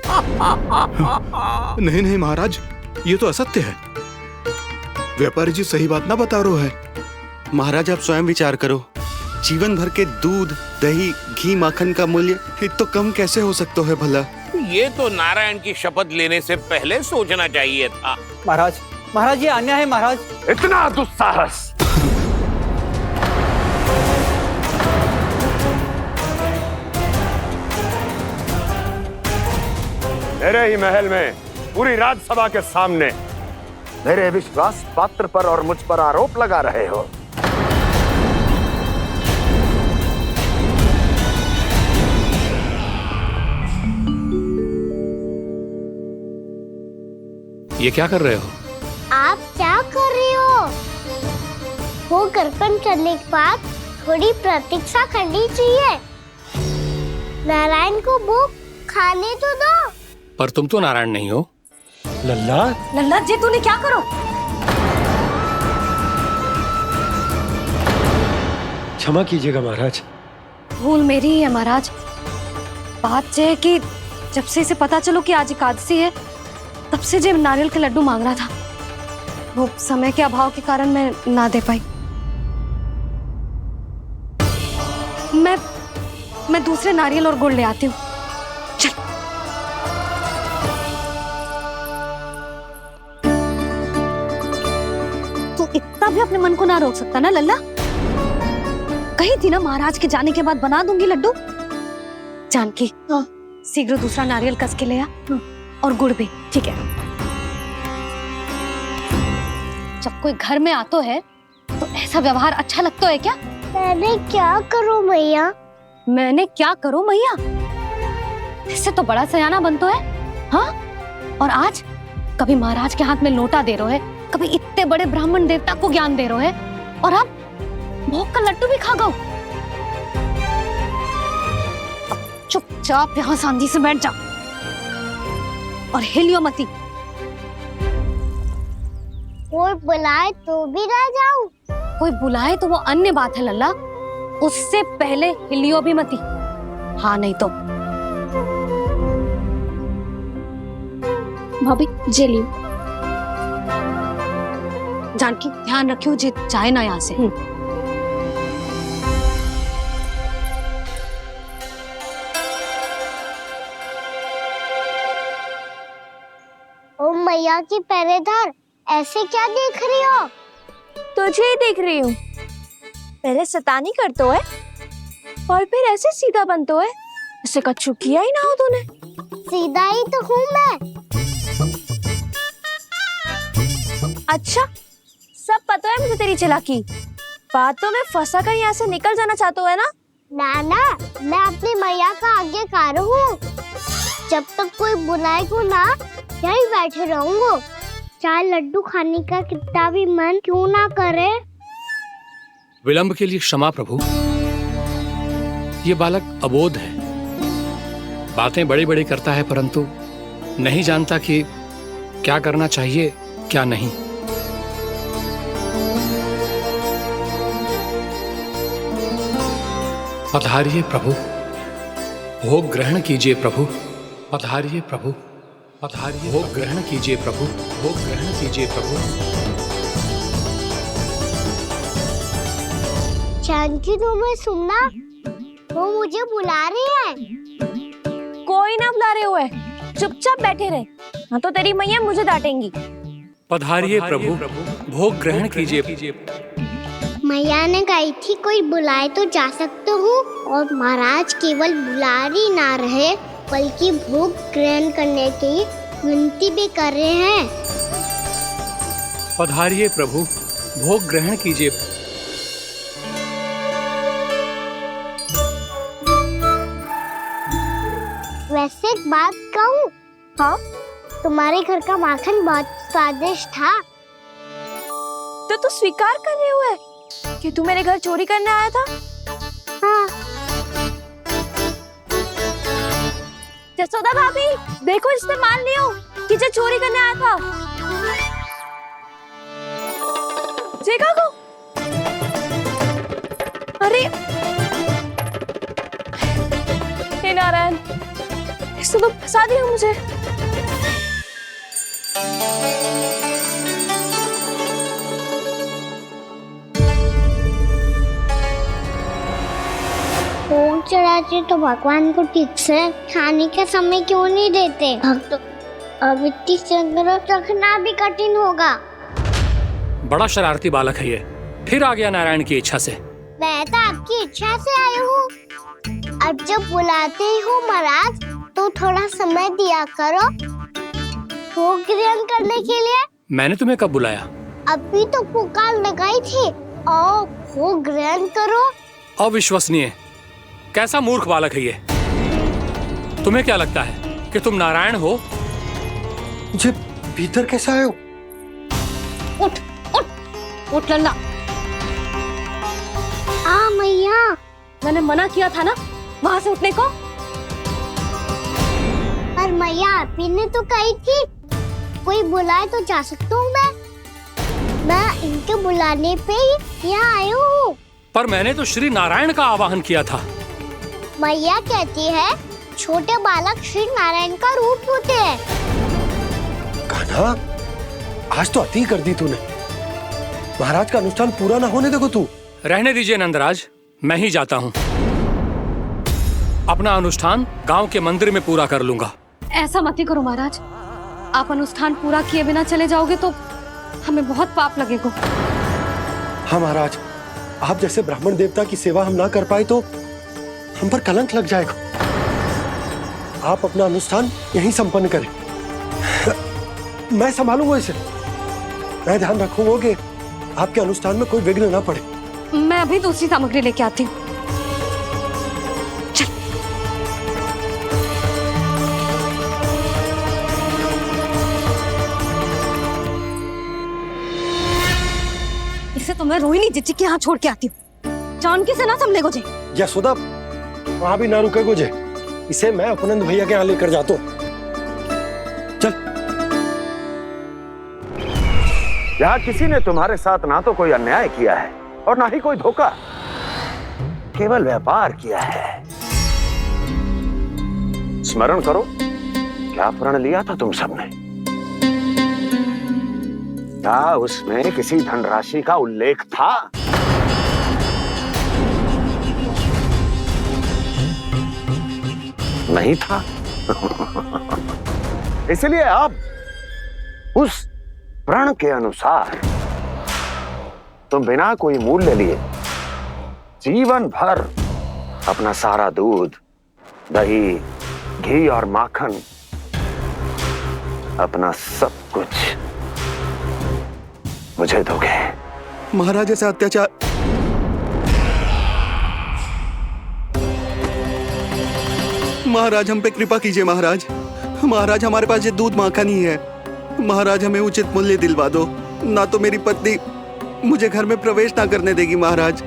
[SPEAKER 9] नहीं नहीं महाराज, ये तो असत्य है। व्यापारी जी सही बात ना बता रहे हैं।
[SPEAKER 20] महाराज, आप स्वयं विचार करो, जीवन भर के दूध, दही, घी, माखन का मूल्य इतना कम कैसे हो सकता है भला?
[SPEAKER 4] ये तो नारायण की शपथ लेने से पहले सोचना चाहिए था।
[SPEAKER 8] महाराज, महाराज, ये अन्याय है महाराज।
[SPEAKER 19] इतना दुस्साहस! मेरे ही महल में पूरी राजसभा के सामने
[SPEAKER 4] मेरे विश्वास पात्र पर और मुझ पर आरोप लगा रहे हो।
[SPEAKER 15] ये क्या कर रहे हो?
[SPEAKER 6] आप क्या कर रहे हो? वो कर्पण करने के बाद थोड़ी प्रतीक्षा करनी चाहिए। नारायण को भूख खाने तो दो।
[SPEAKER 15] पर तुम तो नारायण नहीं हो।
[SPEAKER 19] लल्ला
[SPEAKER 21] लल्ला जी तूने क्या करो?
[SPEAKER 19] क्षमा कीजिएगा महाराज।
[SPEAKER 21] भूल मेरी ही है महाराज। बात ये है कि जब से इसे पता चलो कि आज एकादशी है, तब से जो नारियल के लड्डू मांग रहा था, वो समय के अभाव के कारण मैं ना दे पाई। मैं दूसरे नारियल और गुड़ ले आती हूँ। चल। तू इतना भी अपने मन को ना रोक सकता ना लल्ला? कही थी ना महाराज के जाने के बाद बना दूंगी लड्डू। जानकी, शीघ्र दूसरा नारियल कस के ले आ, और गुड़ भी। ठीक है। जब कोई घर में आता है तो ऐसा व्यवहार अच्छा लगता है क्या?
[SPEAKER 6] मैंने क्या करूं मैया?
[SPEAKER 21] मैंने क्या करूं मैया? इससे तो बड़ा सयाना बनतो है। हाँ? और आज कभी महाराज के हाथ में लोटा दे रहे है, कभी इतने बड़े ब्राह्मण देवता को ज्ञान दे रहे है, और अब भोग का लड्डू भी खा गो। चुपचाप यहाँ शांति से बैठ जा और हिलियो मती।
[SPEAKER 6] कोई बुलाए तो भी ना जाऊं?
[SPEAKER 21] कोई बुलाए तो वो अन्य बात है लल्ला, उससे पहले हिलियो भी मती। हाँ नहीं तो। भाभी जे लियो। जानकी ध्यान रखियो जे जाए ना यहाँ से।
[SPEAKER 6] ओ मैया की पहरेदार, ऐसे क्या देख रही हो?
[SPEAKER 10] तुझे ही देख रही हूँ। पहले शैतानी करतो है और फिर ऐसे सीधा बनतो है, ऐसे कच्चू किया ही ना हो तूने।
[SPEAKER 6] सीधा ही तो हूँ मैं।
[SPEAKER 10] अच्छा, सब पता है मुझे तेरी चालाकी। बातों में फंसा कर यहाँ से निकल जाना चाहते है ना?
[SPEAKER 6] नाना, मैं अपनी मैया का आज्ञाकार हूँ। जब तक कोई बुलाएगा ना, यहीं बैठे रहूंगा। चाहे लड्डू खाने का कितना भी मन क्यों ना करे।
[SPEAKER 15] विलंब के लिए क्षमा प्रभु। ये बालक अबोध है, बातें बड़ी बड़ी करता है, परंतु नहीं जानता कि क्या करना चाहिए क्या नहीं। पधारिए प्रभु, भोग ग्रहण कीजिए प्रभु। पधारिए प्रभु, पधारिए। भोग ग्रहण कीजिए प्रभु, भोग ग्रहण कीजिए प्रभु।
[SPEAKER 6] जानकी, तुम्हें सुनना, वो मुझे बुला रहे हैं।
[SPEAKER 10] कोई ना बुला रहे हुए, चुपचाप बैठे रहे, हाँ तो तेरी मैया मुझे डांटेंगी।
[SPEAKER 15] पधारिए प्रभु, भोग ग्रहण कीजिए।
[SPEAKER 6] मैया ने कही थी कोई बुलाए तो जा सकते हूँ, और महाराज केवल बुला ही ना रहे बल्कि भोग ग्रहण करने की विनती भी कर रहे हैं।
[SPEAKER 15] पधारिए प्रभु, भोग ग्रहण कीजिए।
[SPEAKER 6] वैसे एक बात कहूँ?
[SPEAKER 10] हाँ?
[SPEAKER 6] तुम्हारे घर का माखन बहुत स्वादिष्ट था।
[SPEAKER 10] तो तू स्वीकार कर रहे हुए कि तू मेरे घर चोरी करने आया था?
[SPEAKER 6] हाँ।
[SPEAKER 10] जसोदा भाभी, देखो इसने मान लियो कि जो चोरी करने आया था। देखा को? अरे हे नारायण, इसने तो फंसा दिया मुझे।
[SPEAKER 6] भोग चढ़ाते तो भगवान को ठीक से खाने का समय क्यों नहीं देते? भक्त अब इतनी संग्रह रखना भी कठिन होगा।
[SPEAKER 15] बड़ा शरारती बालक है ये, फिर आ गया नारायण की इच्छा से।
[SPEAKER 6] मैं तो आपकी इच्छा से आई हूँ। अब जब बुलाते हो महाराज, तो थोड़ा समय दिया करो भोग ग्रहण करने के लिए।
[SPEAKER 13] मैंने तुम्हें कब बुलाया?
[SPEAKER 6] अभी तो पुकार लगाई थी। आओ वो ग्रहण करो।
[SPEAKER 13] अविश्वसनीय, कैसा मूर्ख बालक है ये। तुम्हें क्या लगता है कि तुम नारायण हो?
[SPEAKER 19] मुझे भीतर कैसा आए हो?
[SPEAKER 21] उठ उठ उठ लल्ला।
[SPEAKER 6] मैया,
[SPEAKER 21] मैंने मना किया था ना वहां से उठने को।
[SPEAKER 6] पर मैया आपी ने तो कही थी कोई बुलाए तो जा सकता हूँ मैं इनके बुलाने पे ही यहाँ आई हूँ।
[SPEAKER 13] पर मैंने तो श्री नारायण का आवाहन किया था।
[SPEAKER 6] मैया कहती है छोटे बालक श्री नारायण का रूप होते हैं।
[SPEAKER 19] कान्हा, आज तो अति कर दी तूने। महाराज का अनुष्ठान पूरा ना होने देखो तू।
[SPEAKER 13] रहने दीजिए नंदराज, मैं ही जाता हूँ। अपना अनुष्ठान गांव के मंदिर में पूरा कर लूंगा।
[SPEAKER 21] ऐसा मत ही करो महाराज, आप अनुष्ठान पूरा किए बिना चले जाओगे तो हमें बहुत पाप लगेगा।
[SPEAKER 19] हाँ महाराज, आप जैसे ब्राह्मण देवता की सेवा हम ना कर पाए तो हम पर कलंक लग जाएगा। आप अपना अनुष्ठान यहीं संपन्न करें। मैं संभालूंगा इसे। मैं ध्यान रखूंगा कि आपके अनुष्ठान में कोई विघ्न ना पड़े।
[SPEAKER 21] मैं अभी दूसरी सामग्री लेके आती हूँ। इसे तो मैं रोहिणी जीजी के यहाँ छोड़ के आती हूँ। जानकी से ना संभले गुजे।
[SPEAKER 19] यशोदा, वहां भी ना रुके गुजे। इसे मैं अपनंद भैया के यहाँ लेकर जाता हूँ। चल।
[SPEAKER 4] यहाँ किसी ने तुम्हारे साथ ना तो कोई अन्याय किया है और ना ही कोई धोखा, केवल व्यापार किया है। स्मरण करो, क्या प्रण लिया था तुम सबने? क्या उसमें किसी धनराशि का उल्लेख था? नहीं था। इसलिए अब उस प्रण के अनुसार तुम बिना कोई मूल्य लिए जीवन भर अपना सारा दूध, दही, घी और माखन, अपना सब कुछ मुझे दोगे।
[SPEAKER 20] महाराज ऐसा अत्याचार। महाराज हम पे कृपा कीजिए। महाराज, महाराज हमारे पास ये दूध माखन ही है। महाराज हमें उचित मूल्य दिलवा दो, ना तो मेरी पत्नी मुझे घर में प्रवेश ना करने देगी। महाराज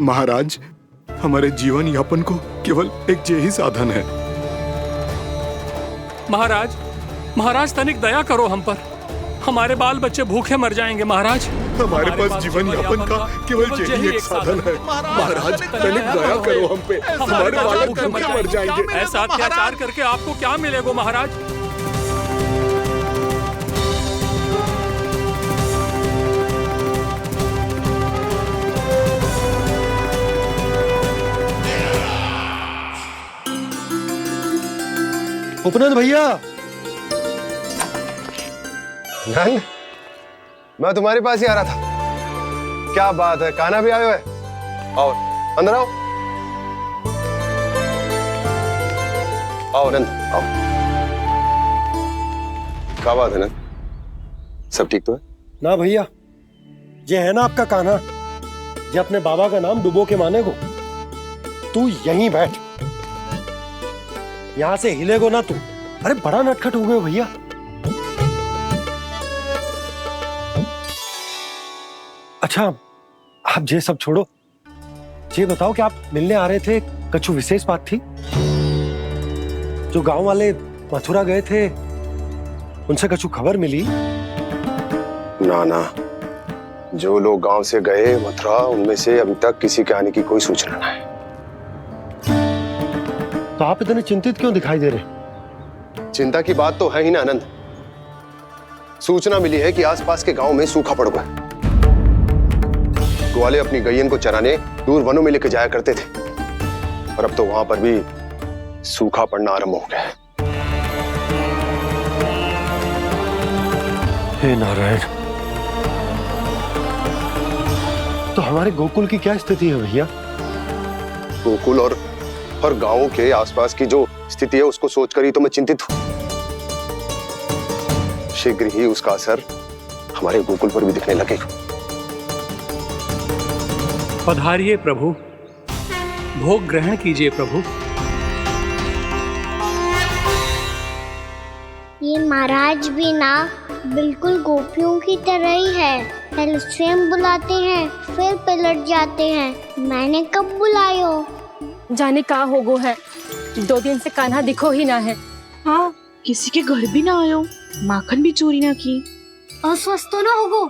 [SPEAKER 9] महाराज, हमारे जीवन यापन को केवल एक यही साधन है।
[SPEAKER 13] महाराज, महाराज तनिक दया करो हम पर। हमारे बाल बच्चे भूखे मर जाएंगे महाराज।
[SPEAKER 9] हमारे पास जीवन यापन का केवल यही एक साधन है। महाराज तनिक दया करो हम पे। हमारे बालक भूखे मर जाएंगे।
[SPEAKER 13] ऐसा अत्याचार करके आपको क्या मिलेगा महाराज?
[SPEAKER 19] उपनंद भैया। नंद,
[SPEAKER 5] मैं तुम्हारे पास ही आ रहा था। क्या बात है, कान्हा भी आए हुए? आओ अंदर आओ। आओ नंद आओ। क्या बात है नंद, सब ठीक तो है?
[SPEAKER 19] ना भैया, ये है ना आपका कान्हा, ये अपने बाबा का नाम डुबो के माने को। तू यहीं बैठ, यहां से हिलेगो ना तू। अरे बड़ा नटखट हो गए भैया। अच्छा, आप ये सब छोड़ो, ये बताओ कि आप मिलने आ रहे थे, कछु विशेष बात थी? जो गांव वाले मथुरा गए थे, उनसे कछु खबर मिली?
[SPEAKER 5] ना ना, जो लोग गांव से गए मथुरा, उनमें से अभी तक किसी के आने की कोई सूचना नहीं है।
[SPEAKER 19] तो आप इतने चिंतित क्यों दिखाई दे रहे?
[SPEAKER 5] चिंता की बात तो है ही ना आनंद। सूचना मिली है कि आसपास के गांव में सूखा पड़ गया। ग्वाले अपनी गैयन को चराने दूर वनों में लेकर जाया करते थे, और अब तो वहां पर भी सूखा पड़ना आरंभ हो गया है।
[SPEAKER 19] हे नारायण, तो हमारे गोकुल की क्या स्थिति है भैया?
[SPEAKER 5] गोकुल और गांवों के आसपास की जो स्थिति है उसको सोचकर ही तो मैं चिंतित हूं। शीघ्र ही उसका असर हमारे गोकुल पर भी दिखने लगेगा।
[SPEAKER 16] पधारिए प्रभु, भोग ग्रहण कीजिए प्रभु।
[SPEAKER 6] ये महाराज भी ना बिल्कुल गोपियों की तरह ही है। पहले स्वयं बुलाते हैं फिर पलट जाते हैं। मैंने कब बुलाए हो?
[SPEAKER 10] जाने कहाँ होगो है, 2 दिन से कान्हा दिखो ही ना है।
[SPEAKER 1] हाँ, किसी के घर भी ना आयो, माखन भी चोरी ना की।
[SPEAKER 21] अस्वस्थ तो ना होगो,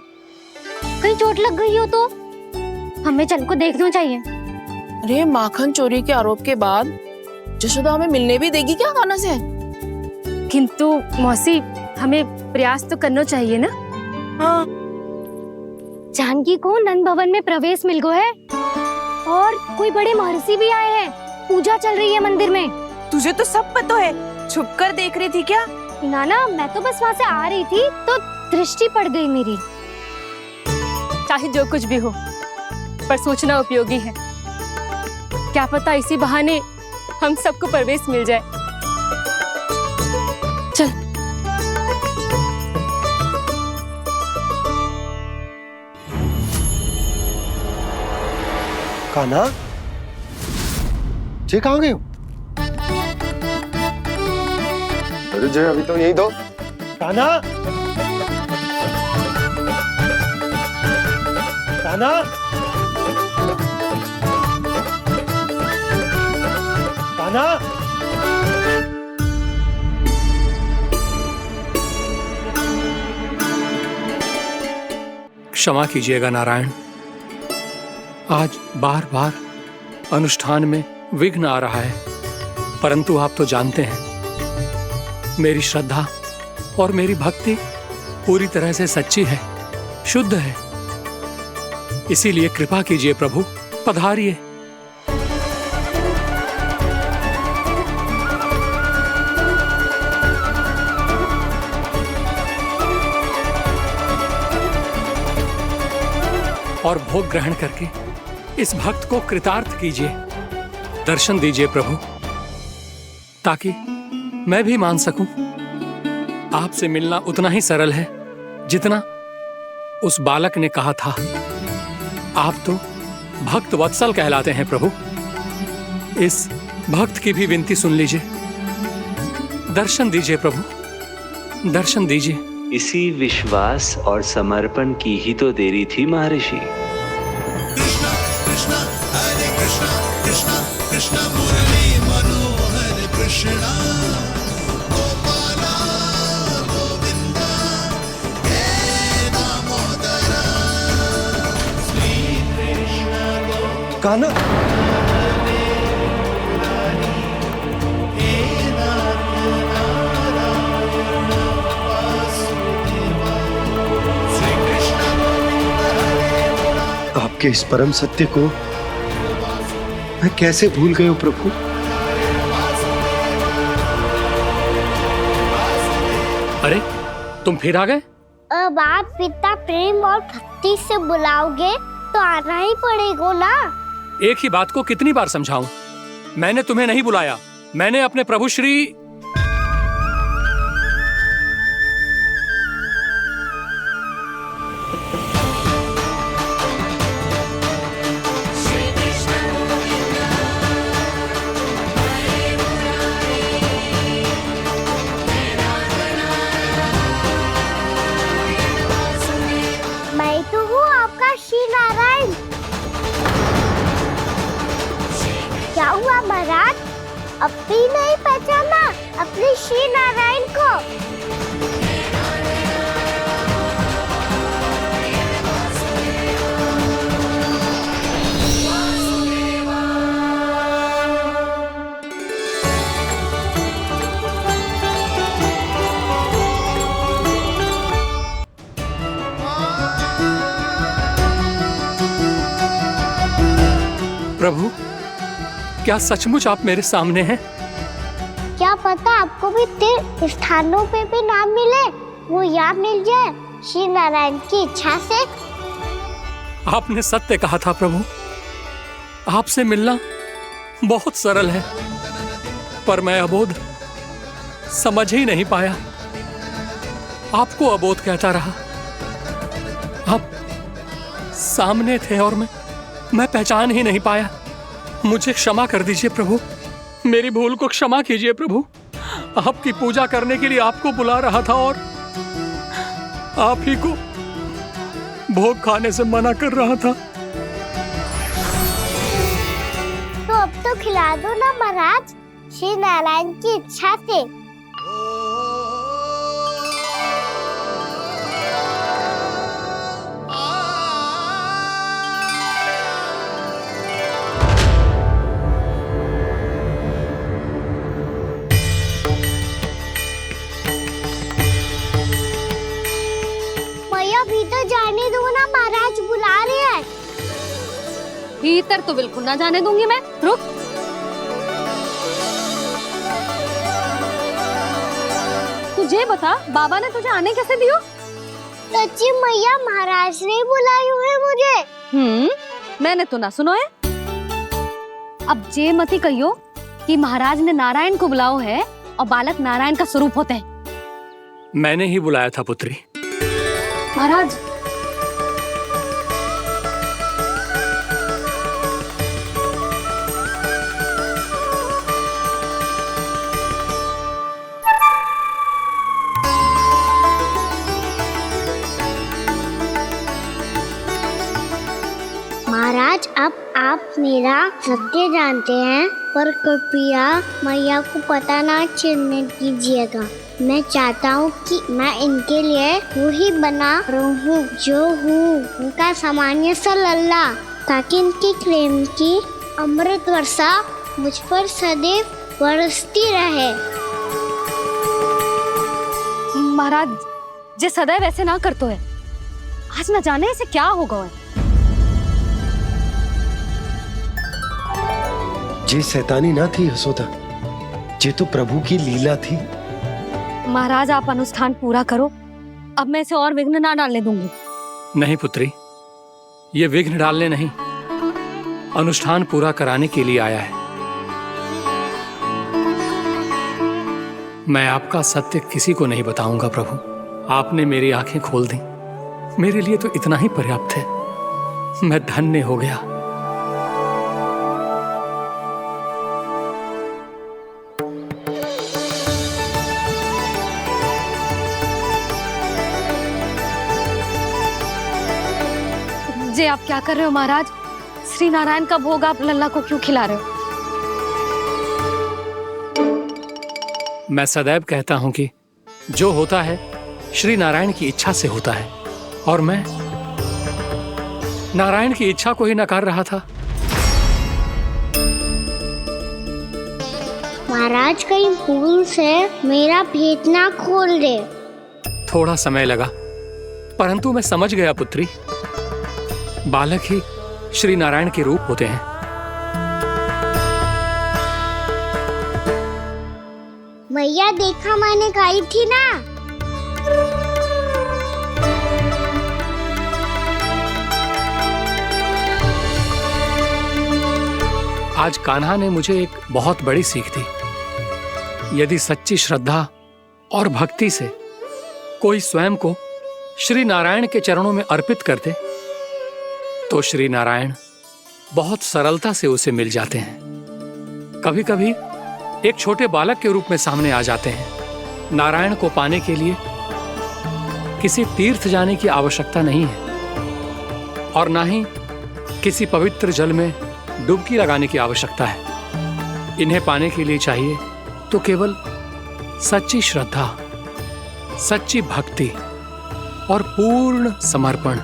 [SPEAKER 21] कहीं चोट लग गई हो तो हमें चल को देखना चाहिए।
[SPEAKER 1] अरे माखन चोरी के आरोप के बाद जशोदा हमें मिलने भी देगी क्या कान्हा से?
[SPEAKER 10] किंतु मौसी, हमें प्रयास तो करना चाहिए ना।
[SPEAKER 1] हाँ।
[SPEAKER 21] जानकी को नंद भवन में प्रवेश मिल गो है और कोई बड़े महर्षि भी आए हैं। पूजा चल रही है मंदिर में।
[SPEAKER 1] तुझे तो सब पता है, छुप कर देख रही थी क्या?
[SPEAKER 21] ना, मैं तो बस वहाँ से आ रही थी तो दृष्टि पड़ गई मेरी।
[SPEAKER 10] चाहे जो कुछ भी हो, पर सोचना उपयोगी है। क्या पता इसी बहाने हम सबको प्रवेश मिल जाए। चल।
[SPEAKER 19] कान्हा, जे कहाँ गए हो?
[SPEAKER 5] अरे जय, अभी तो यही दो।
[SPEAKER 19] कान्हा, कान्हा, कान्हा।
[SPEAKER 13] क्षमा कीजिएगा नारायण, आज बार बार अनुष्ठान में विघ्न आ रहा है, परंतु आप तो जानते हैं मेरी श्रद्धा और मेरी भक्ति पूरी तरह से सच्ची है, शुद्ध है। इसीलिए कृपा कीजिए प्रभु, पधारिए। और भोग ग्रहण करके इस भक्त को कृतार्थ कीजिए। दर्शन दीजिए प्रभु, ताकि मैं भी मान सकूं आपसे मिलना उतना ही सरल है जितना उस बालक ने कहा था। आप तो भक्त वत्सल कहलाते हैं प्रभु। इस भक्त की भी विनती सुन लीजिए। दर्शन दीजिए प्रभु, दर्शन दीजिए।
[SPEAKER 18] इसी विश्वास और समर्पण की ही तो देरी थी महर्षि।
[SPEAKER 11] कृष्ण मुरली मनोहर कृष्णा गोपाला गोविंदा हे दामोदरा श्री कृष्ण।
[SPEAKER 19] कान्हा, आपके इस परम सत्य को मैं कैसे भूल गया प्रभु?
[SPEAKER 13] अरे तुम फिर आ गए?
[SPEAKER 6] अब आप इतना प्रेम और भक्ति से बुलाओगे तो आना ही पड़ेगा ना।
[SPEAKER 13] एक ही बात को कितनी बार समझाऊं? मैंने तुम्हें नहीं बुलाया, मैंने अपने प्रभु श्री
[SPEAKER 6] मैं तो हूँ आपका श्री नारायण। क्या हुआ महाराज, अब भी नहीं पहचाना अपने श्री नारायण को?
[SPEAKER 13] प्रभु, क्या सचमुच आप मेरे सामने हैं?
[SPEAKER 6] क्या पता आपको भी तीर्थ स्थानों पे भी नाम मिले, वो यहाँ मिल जाए श्री नारायण की इच्छा से।
[SPEAKER 13] आपने सत्य कहा था प्रभु। आपसे मिलना बहुत सरल है, पर मैं अबोध समझ ही नहीं पाया। आपको अबोध कहता रहा। आप सामने थे और मैं पहचान ही नहीं पाया। मुझे क्षमा कर दीजिए प्रभु, मेरी भूल को क्षमा कीजिए प्रभु। आपकी पूजा करने के लिए आपको बुला रहा था और आप ही को भोग खाने से मना कर रहा था।
[SPEAKER 6] तो अब तो खिला दो ना महाराज, श्री नारायण की इच्छा से। भीतर जाने दो ना, महाराज बुला रहे हैं।
[SPEAKER 21] भीतर तो बिल्कुल ना जाने दूंगी मैं। रुक। तुझे बता, बाबा ने तुझे आने कैसे दियो?
[SPEAKER 6] सच्ची मैया, महाराज ने बुलाई हुई मुझे।
[SPEAKER 21] मैंने तो ना सुनो है। अब जे मती कहियो कि महाराज ने नारायण को बुलाओ है और बालक नारायण का स्वरूप होते हैं।
[SPEAKER 13] मैंने ही बुलाया था पुत्री।
[SPEAKER 21] महाराज,
[SPEAKER 6] महाराज अब आप मेरा सत्य जानते हैं, पर कृपया मैया को पता ना चलने दीजिएगा। मैं चाहता हूँ कि मैं इनके लिए वही बना रहूँ जो हूँ, उनका सामान्य सा लल्ला, ताकि इनके प्रेम की अमृत वर्षा मुझ पर सदैव बरसती रहे।
[SPEAKER 21] महाराज जे सदैव ऐसे ना करतो है, आज न जाने इसे क्या होगा है।
[SPEAKER 19] जे शैतानी ना थी यशोदा, जे तो प्रभु की लीला थी।
[SPEAKER 21] महाराज आप अनुष्ठान पूरा करो, अब मैं इसे और विघ्न ना डालने दूंगी।
[SPEAKER 13] नहीं पुत्री, ये विघ्न डालने नहीं, अनुष्ठान पूरा कराने के लिए आया है। मैं आपका सत्य किसी को नहीं बताऊंगा प्रभु। आपने मेरी आंखें खोल दी, मेरे लिए तो इतना ही पर्याप्त है। मैं धन्य हो गया।
[SPEAKER 21] जे आप क्या कर रहे हो महाराज? श्री नारायण का भोग आप लल्ला को क्यों खिला रहे हो?
[SPEAKER 13] मैं सदैव कहता हूं कि जो होता है श्री नारायण की इच्छा से होता है, और मैं नारायण की इच्छा को ही नकार रहा था।
[SPEAKER 6] महाराज कहीं भूल से मेरा भेद ना खोल दे।
[SPEAKER 13] थोड़ा समय लगा, परंतु मैं समझ गया पुत्री। बालक ही श्री नारायण के रूप होते हैं।
[SPEAKER 6] मैया देखा, मैंने कही थी ना।
[SPEAKER 13] आज कान्हा ने मुझे एक बहुत बड़ी सीख दी। यदि सच्ची श्रद्धा और भक्ति से कोई स्वयं को श्री नारायण के चरणों में अर्पित कर दे, तो श्री नारायण बहुत सरलता से उसे मिल जाते हैं। कभी कभी एक छोटे बालक के रूप में सामने आ जाते हैं। नारायण को पाने के लिए किसी तीर्थ जाने की आवश्यकता नहीं है, और ना ही किसी पवित्र जल में डुबकी लगाने की आवश्यकता है। इन्हें पाने के लिए चाहिए तो केवल सच्ची श्रद्धा, सच्ची भक्ति और पूर्ण समर्पण।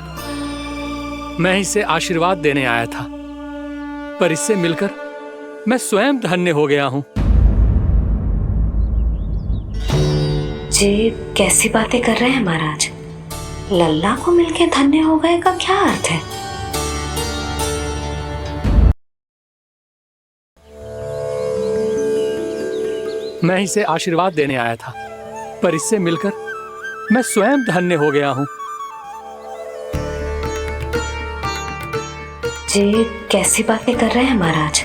[SPEAKER 13] मैं इसे आशीर्वाद देने आया था, पर इससे मिलकर मैं स्वयं धन्य हो गया हूं।
[SPEAKER 21] जे कैसी बातें कर रहे हैं महाराज? लल्ला को मिलके धन्य हो गए का क्या अर्थ है?
[SPEAKER 13] मैं इसे आशीर्वाद देने आया था, पर इससे मिलकर मैं स्वयं धन्य हो गया हूं।
[SPEAKER 21] ये कैसी बातें कर रहे हैं महाराज?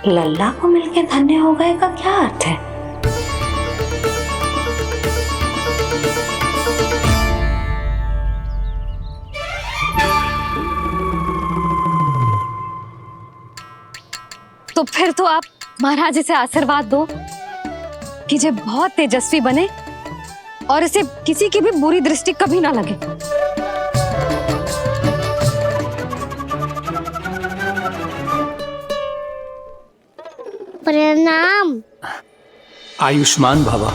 [SPEAKER 21] लल्ला को मिलके धन्य हो गए का क्या अर्थ है? तो फिर तो आप महाराज इसे आशीर्वाद दो कि ये बहुत तेजस्वी बने और इसे किसी की भी बुरी दृष्टि कभी ना लगे।
[SPEAKER 6] प्रणाम।
[SPEAKER 13] आयुष्मान भवा।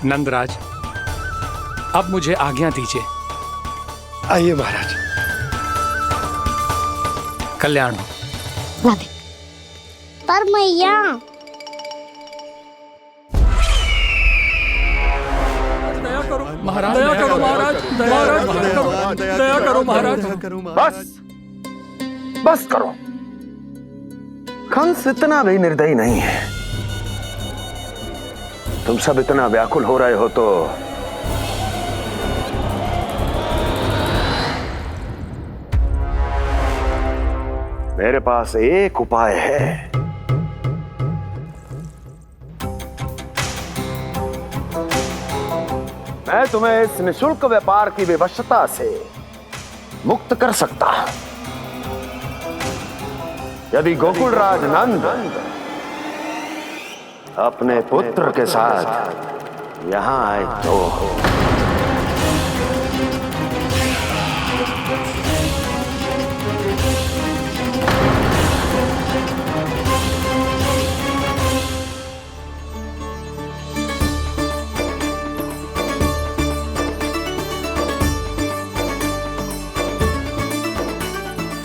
[SPEAKER 13] नंदराज, अब मुझे आज्ञा दीजिए।
[SPEAKER 19] आइए महाराज।
[SPEAKER 13] कल्याण हो।
[SPEAKER 6] पर मैया
[SPEAKER 13] महाराज, दया करो महाराज, दया करो महाराज।
[SPEAKER 4] बस करो। कंस इतना भी निर्दयी नहीं है। तुम सब इतना व्याकुल हो रहे हो तो मेरे पास एक उपाय है। मैं तुम्हें इस निशुल्क व्यापार की विवशता से मुक्त कर सकता हूं। यदि गोकुलराज नंद अपने पुत्र के साथ यहां आए तो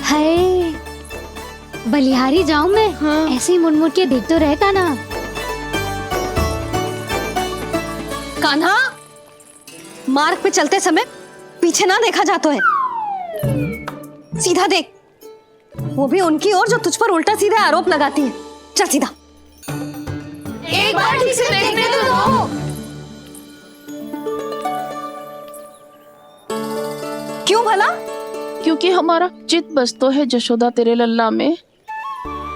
[SPEAKER 21] हाय, बलिहारी जाऊं मैं? हाँ। ऐसे ही मुड़ के देख तो रहे कान्हा। कान्हा, मार्ग पे चलते समय पीछे ना देखा जाता है। सीधा देख, वो भी उनकी ओर जो तुझ पर उल्टा सीधा आरोप लगाती है। चल सीधा।
[SPEAKER 1] एक बार ठीक से देखने तो दो।
[SPEAKER 21] क्यों भला?
[SPEAKER 1] क्योंकि हमारा चित्त बसतो है जशोदा तेरे लल्ला में।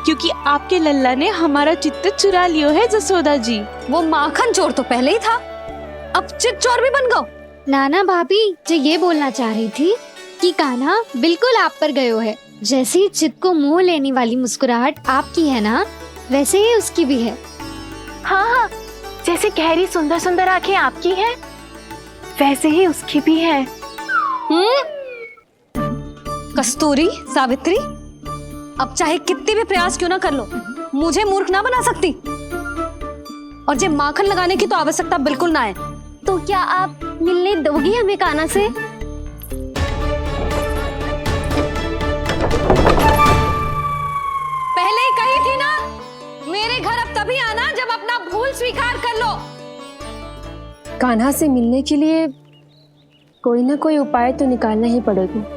[SPEAKER 10] क्योंकि आपके लल्ला ने हमारा चित्त चुरा लियो है जसोदा जी।
[SPEAKER 21] वो माखन चोर तो पहले ही था, अब चित्त चोर भी बन गो।
[SPEAKER 6] नाना भाभी जो ये बोलना चाह रही थी कि कान्हा बिल्कुल आप पर गयो है। जैसे ही चित्त को मोह लेने वाली मुस्कुराहट आपकी है ना, वैसे ही उसकी भी है।
[SPEAKER 10] हाँ हाँ, जैसे गहरी सुंदर सुंदर आंखें आपकी हैं, वैसे ही उसकी भी है।
[SPEAKER 21] कस्तूरी, सावित्री, अब चाहे कितने भी प्रयास क्यों ना कर लो, मुझे मूर्ख ना बना सकती। और जे माखन लगाने की तो आवश्यकता बिल्कुल ना है।
[SPEAKER 6] तो क्या आप मिलने दोगी हमें कान्हा से?
[SPEAKER 21] पहले ही कही थी ना, मेरे घर अब तभी आना जब अपना भूल स्वीकार कर लो।
[SPEAKER 10] कान्हा से मिलने के लिए कोई ना कोई उपाय तो निकालना ही पड़ेगा।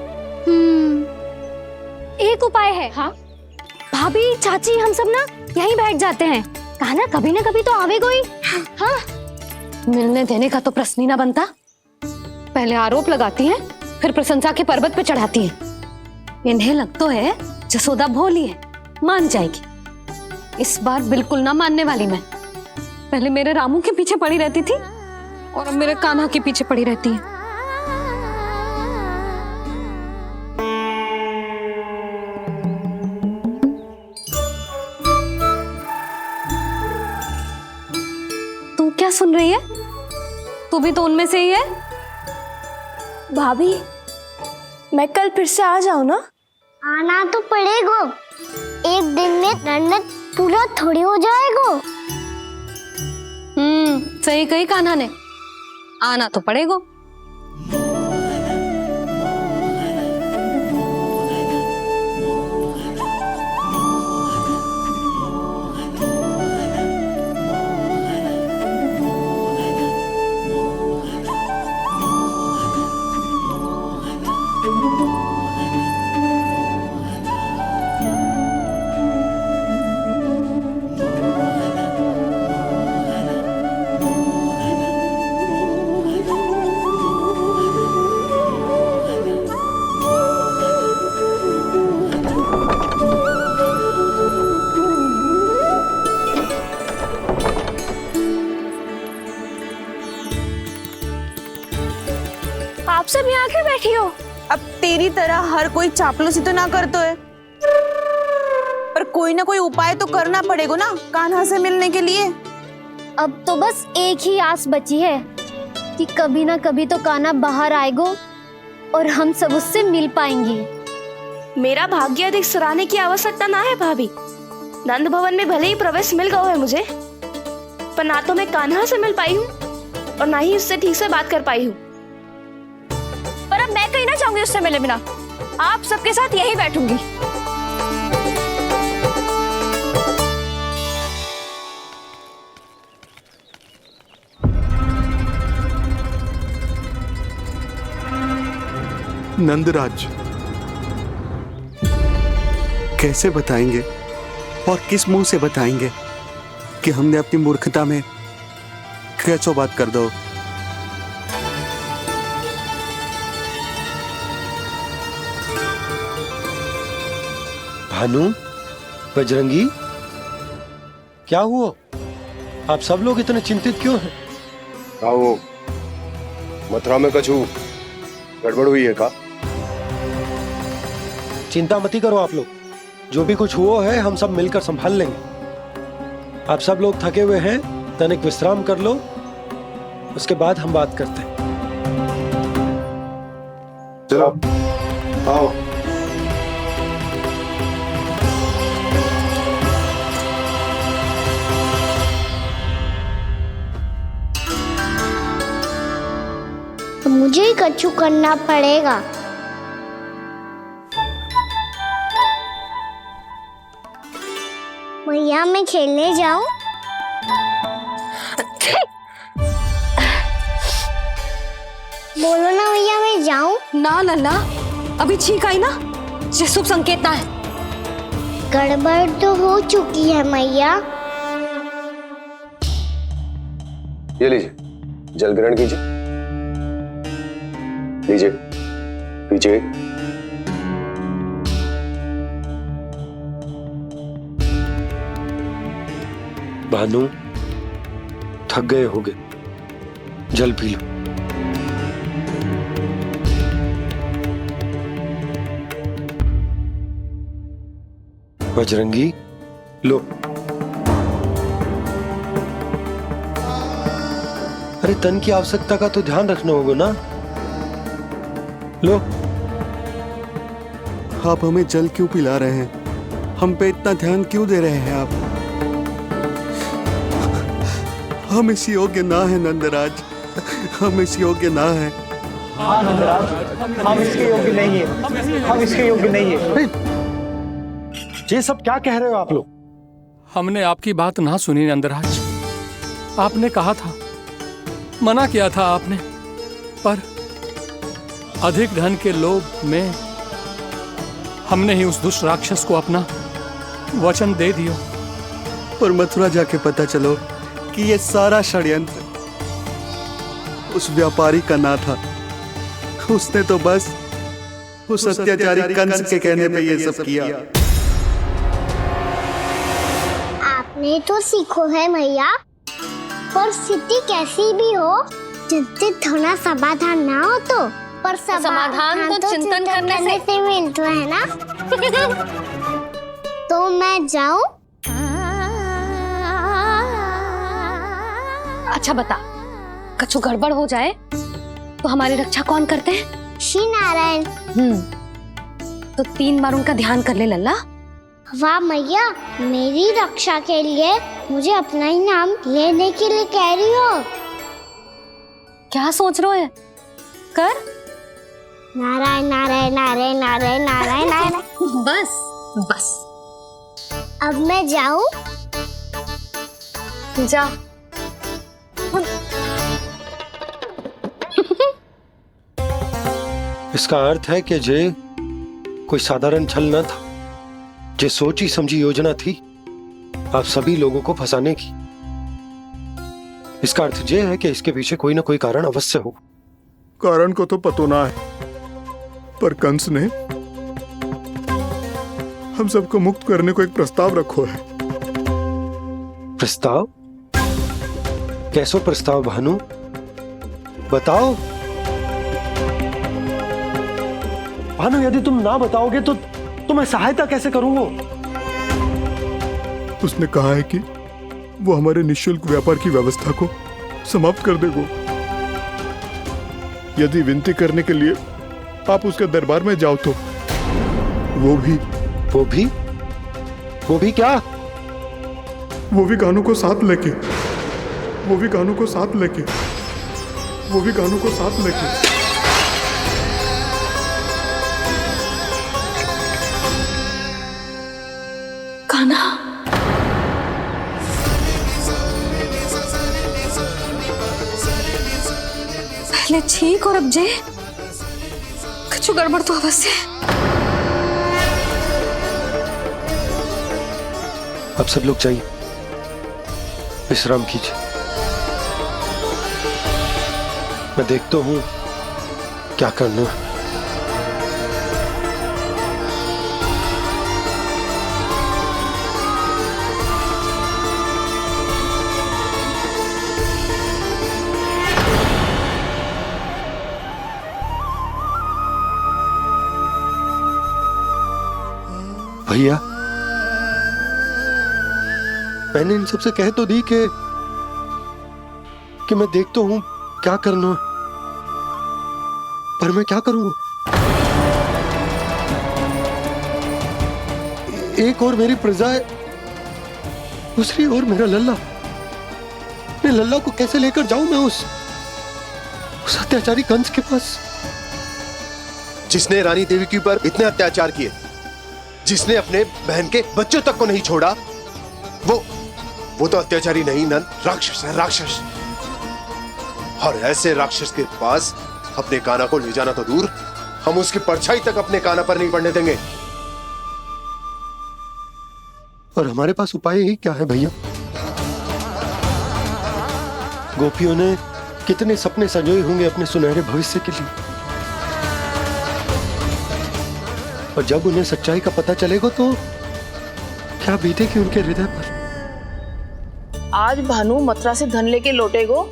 [SPEAKER 21] एक उपाय है। हाँ? भाभी, चाची, हम सब ना यहीं बैठ जाते हैं। कान्हा कभी ना कभी तो आवेगा ही। हाँ? मिलने देने का तो प्रश्न ही ना बनता। पहले आरोप लगाती हैं, फिर प्रशंसा के पर्वत पे चढ़ाती हैं। इन्हें लगता है जसोदा भोली है, मान जाएगी। इस बार बिल्कुल ना मानने वाली मैं। पहले मेरे रामू के पीछे पड़ी रहती थी और अब मेरे कान्हा के पीछे पड़ी रहती है। तू क्या सुन रही है? तू भी तो उनमें से ही है।
[SPEAKER 10] भाभी, मैं कल फिर से आ जाऊं ना?
[SPEAKER 6] आना तो पड़ेगा। एक दिन में नन्नत पूरा थोड़ी हो जाएगा।
[SPEAKER 21] सही कही कान्हा ने, आना तो पड़ेगा।
[SPEAKER 10] आप सब यहाँ आके बैठी हो?
[SPEAKER 1] अब तेरी तरह हर कोई चापलूसी तो ना करतो है, पर कोई ना कोई उपाय तो करना पड़ेगा ना कान्हा से मिलने के लिए।
[SPEAKER 6] अब तो बस एक ही आस बची है कि कभी ना कभी तो कान्हा बाहर आएगो और हम सब उससे मिल पाएंगे।
[SPEAKER 10] मेरा भाग्य अधिक सराहने की आवश्यकता ना है भाभी। नंद भवन में भले ही प्रवेश मिल गया है मुझे, पर ना तो मैं कान्हा से मिल पाई हूँ और ना ही उससे ठीक से बात कर पाई हूँ। पर अब मैं कहीं ना जाऊंगी उससे मिले बिना, आप सबके साथ यहीं बैठूंगी।
[SPEAKER 20] नंदराज, कैसे बताएंगे और किस मुंह से बताएंगे कि हमने अपनी मूर्खता में कैसो बात कर दो।
[SPEAKER 19] भानु, बजरंगी, क्या हुआ? आप सब लोग इतने चिंतित क्यों हैं?
[SPEAKER 5] आओ, मथुरा में कछु गड़बड़ हुई है का?
[SPEAKER 19] चिंता मती करो आप लोग, जो भी कुछ हुआ है हम सब मिलकर संभाल लेंगे। आप सब लोग थके हुए हैं, तनिक विश्राम कर लो, उसके बाद हम बात करते हैं।
[SPEAKER 5] चलो आओ।
[SPEAKER 6] मुझे ही कछु करना पड़ेगा। मैया मैं खेलने जाऊं? बोलो ना भैया मैं जाऊं?
[SPEAKER 21] ना लल्ला, अभी छींक आई ना, ये शुभ संकेत ना है।
[SPEAKER 6] गड़बड़ तो हो चुकी है मैया।
[SPEAKER 5] ये लीजिए, जल ग्रहण कीजिए। लीजिए, पीजिए।
[SPEAKER 19] भानु, थक गए होगे, जल पी लो। बजरंगी, लो। अरे तन की आवश्यकता का तो ध्यान रखना होगा ना। लो।
[SPEAKER 20] आप हमें जल क्यों पिला रहे हैं? हम पे इतना ध्यान क्यों दे रहे हैं आप? हम इस योग्य ना है नंदराज, हम इस योग्य ना है।
[SPEAKER 8] हाँ नंदराज, हम इसके योग्य नहीं है, हम इसके योग्य नहीं है।
[SPEAKER 19] ये सब क्या कह रहे हो आप लोग?
[SPEAKER 13] हमने आपकी बात ना सुनी नंदराज। आपने कहा था, मना किया था आपने, पर अधिक धन के लोभ में हमने ही उस दुष्ट राक्षस को अपना वचन दे दिया।
[SPEAKER 20] पर मथुरा जाके पता चलो कि ये सारा षड्यंत्र उस व्यापारी का ना था। उसने तो बस उस अत्याचारी कंस के कहने पे ये सब किया।
[SPEAKER 6] आपने तो सीखो है भैया, पर स्थिति कैसी भी हो, चिंतित होना समाधान ना हो तो, पर समाधान तो चिंतन करने से मिलता है ना। तो मैं जाऊं?
[SPEAKER 21] अच्छा बता, कछु गड़बड़ हो जाए तो हमारी रक्षा कौन करते हैं?
[SPEAKER 6] श्री नारायण।
[SPEAKER 21] तो 3 बार उनका ध्यान कर ले लल्ला।
[SPEAKER 6] वाह मैया, मेरी रक्षा के लिए मुझे अपना ही नाम लेने के लिए कह रही हो?
[SPEAKER 21] क्या सोच रहे हो? कर।
[SPEAKER 6] नारायण नारायण नारायण नारायण नारायण नारायण।
[SPEAKER 21] बस बस।
[SPEAKER 6] अब मैं जाऊं?
[SPEAKER 21] जा।
[SPEAKER 19] इसका अर्थ है कि जे कोई साधारण छल न था, जे सोची समझी योजना थी आप सभी लोगों को फंसाने की। इसका अर्थ ये है कि इसके पीछे कोई ना कोई कारण अवश्य हो।
[SPEAKER 9] कारण को तो पतो ना है, पर कंस ने हम सबको मुक्त करने को एक प्रस्ताव रखो है।
[SPEAKER 19] प्रस्ताव? कैसो प्रस्ताव भानु, बताओ। भानु, यदि तुम ना बताओगे तो मैं सहायता कैसे करूंगा?
[SPEAKER 9] उसने कहा है कि वो हमारे निःशुल्क व्यापार की व्यवस्था को समाप्त कर देगा। यदि विनती करने के लिए आप उसके दरबार में जाओ तो वो भी
[SPEAKER 19] क्या?
[SPEAKER 9] वो भी कानों को साथ लेके
[SPEAKER 1] कान्हा, पहले ठीक और अब जे कुछ गड़बड़ तो अवश्य है।
[SPEAKER 19] अब सब लोग जाइए, विश्राम कीजिए। मैं देखता हूं क्या करना है। भैया, मैंने इन सबसे कह तो दी कि मैं देखता हूं क्या करना है, पर मैं क्या करूंगा? एक और मेरी प्रजा है, दूसरी ओर मेरा लल्ला। मैं लल्ला को कैसे लेकर जाऊं मैं उस अत्याचारी कंस के पास?
[SPEAKER 5] जिसने रानी देवी के ऊपर इतने अत्याचार किए, जिसने अपने बहन के बच्चों तक को नहीं छोड़ा, वो तो अत्याचारी नहीं नन, राक्षस है, राक्षस। और ऐसे राक्षस के पास अपने कान्हा को ले जाना तो दूर, हम उसकी परछाई तक अपने कान्हा पर नहीं पड़ने देंगे।
[SPEAKER 19] और हमारे पास उपाय ही क्या है भैया? गोपियों ने कितने सपने संजोए होंगे अपने सुनहरे भविष्य के लिए, और जब उन्हें सच्चाई का पता चलेगा तो क्या बीतेगी उनके हृदय पर?
[SPEAKER 3] आज भानु मथुरा से धन लेके लौटेगो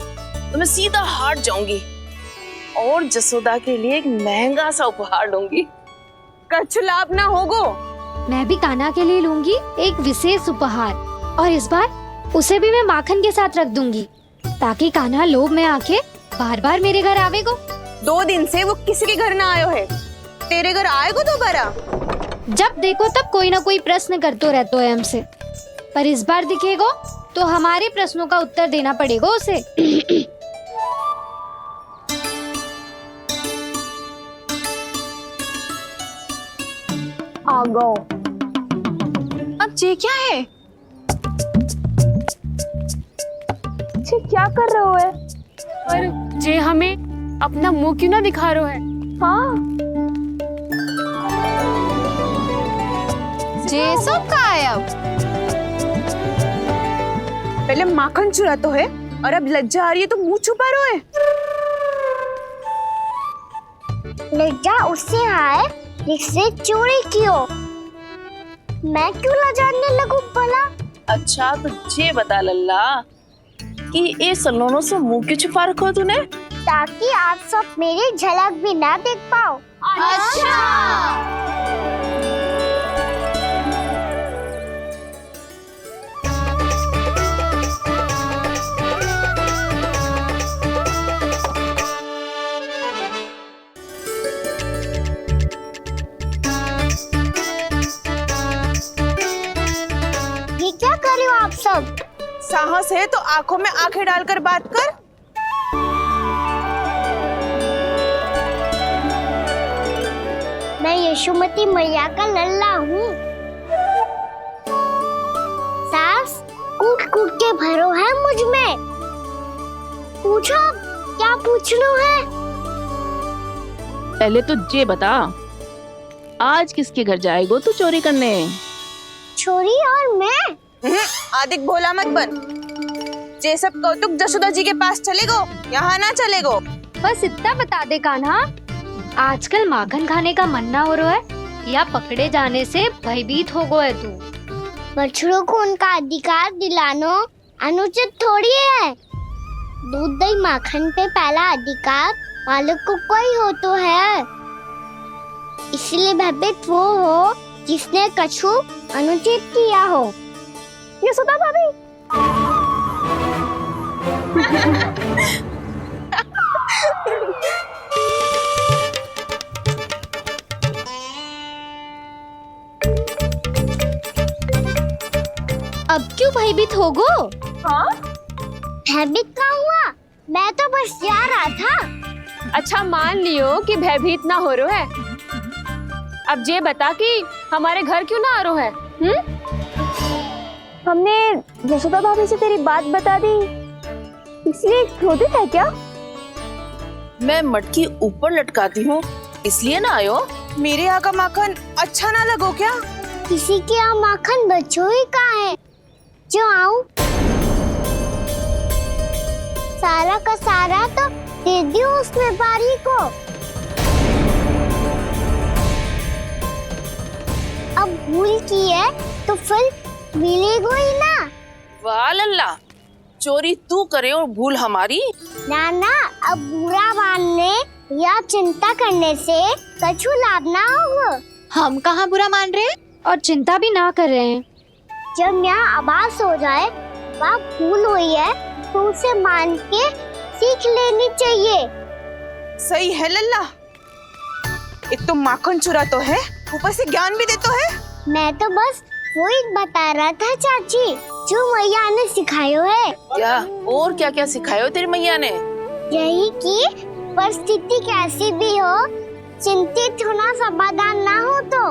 [SPEAKER 3] तो मैं सीधा हाट जाऊंगी और जसोदा के लिए एक महंगा सा उपहार लूंगी।
[SPEAKER 1] कछु लाभ ना होगो।
[SPEAKER 6] मैं भी कान्हा के लिए लूंगी एक विशेष उपहार, और इस बार उसे भी मैं माखन के साथ रख दूंगी, ताकि कान्हा लोभ में आके बार बार मेरे घर आवेगो।
[SPEAKER 1] 2 दिन से वो किसी के घर ना आयो है, तेरे घर आएगो दोबारा?
[SPEAKER 6] जब देखो तब कोई ना कोई प्रश्न करते रहते है हमसे, पर इस बार दिखेगो तो हमारे प्रश्नों का उत्तर देना पड़ेगा उसे।
[SPEAKER 1] आ गो। अब जे क्या है? जे क्या कर रहे हो है?
[SPEAKER 21] पर जे हमें अपना मुंह क्यों ना दिखा रहे है?
[SPEAKER 1] हाँ, जे सब का है अब? पहले माखन चुरा तो है और अब लज्जा आ रही है तो मुंह छुपा रहे है।
[SPEAKER 6] लज्जा उससे है जिससे चोरी कियो। मैं क्यों लजाने लगूं भला?
[SPEAKER 3] अच्छा तो ये बता लल्ला कि ये सलोनों से मुंह क्यों छुपा रखो तूने?
[SPEAKER 6] ताकि आप सब मेरी झलक भी ना देख पाओ। अच्छा। ये क्या कर रहे हो आप सब?
[SPEAKER 1] साहस है तो आंखों में आंखें डालकर बात कर।
[SPEAKER 6] मैं यशोमती मैया का लल्ला हूँ। सास कूट कूट के भरो है मुझ में। पूछो क्या पूछना है?
[SPEAKER 3] पहले तो ये बता, आज किसके घर जाएगो तू चोरी करने?
[SPEAKER 6] चोरी और मैं?
[SPEAKER 1] आदिक भोला मत बन। जे सब कौतुक जशोदा जी के पास चलेगो, यहाँ ना चलेगो।
[SPEAKER 21] बस इतना बता दे कान्हा, आजकल माखन खाने का मन ना हो रहा है या पकड़े जाने से भयभीत हो गए तू?
[SPEAKER 6] बछड़ों को उनका अधिकार दिलाना अनुचित थोड़ी है। दूध दही माखन पे पहला अधिकार मालिक को कोई हो तो है। इसलिए भयभीत वो हो जिसने कछु अनुचित किया हो। यशोदा भाभी। अब क्यों भयभीत हो गो?
[SPEAKER 10] हाँ?
[SPEAKER 6] भयभीत क्या हुआ? मैं तो बस जा रहा था।
[SPEAKER 2] अच्छा मान लियो कि भयभीत ना हो रो है। अब ये बता कि हमारे घर क्यों ना आ रो है?
[SPEAKER 10] हमने यशोदा भाभी से तेरी बात बता दी, इसलिए क्रोधित है क्या?
[SPEAKER 3] मैं मटकी ऊपर लटकाती हूँ इसलिए ना आयो।
[SPEAKER 1] मेरे यहाँ का माखन अच्छा ना लगो क्या?
[SPEAKER 6] किसी के यहाँ माखन बच्चों ही कहाँ है जो आऊं? सारा का सारा तो दे दियो उस व्यापारी को। अब भूल की है तो फिर मिलेगो ही ना।
[SPEAKER 3] वाह लल्ला, चोरी तू करे और भूल हमारी।
[SPEAKER 6] नाना, अब बुरा मानने या चिंता करने से कछु लाभ ना होगा।
[SPEAKER 21] हम कहाँ बुरा मान रहे हैं और चिंता भी ना कर रहे हैं।
[SPEAKER 6] जब यहाँ आभास हो जाए वहाँ भूल हुई है तो उसे मान के सीख लेनी चाहिए।
[SPEAKER 1] सही है लल्ला, एक तो माखन चुरा तो है, ऊपर से ज्ञान भी दे तो है।
[SPEAKER 6] मैं तो बस वही बता रहा था चाची जो मैया ने सिखायो है।
[SPEAKER 3] क्या और क्या क्या सिखायो तेरी मैया ने?
[SPEAKER 6] यही कि परिस्थिति कैसी भी हो चिंतित होना समाधान ना हो तो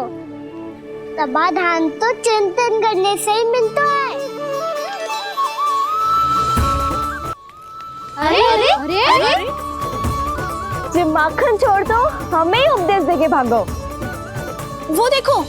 [SPEAKER 6] समाधान तो चिंतन करने से ही मिलता है।
[SPEAKER 10] अरे अरे अरे, अरे? जब माखन छोड़ दो हमें ही उपदेश देके भागो।
[SPEAKER 1] वो देखो,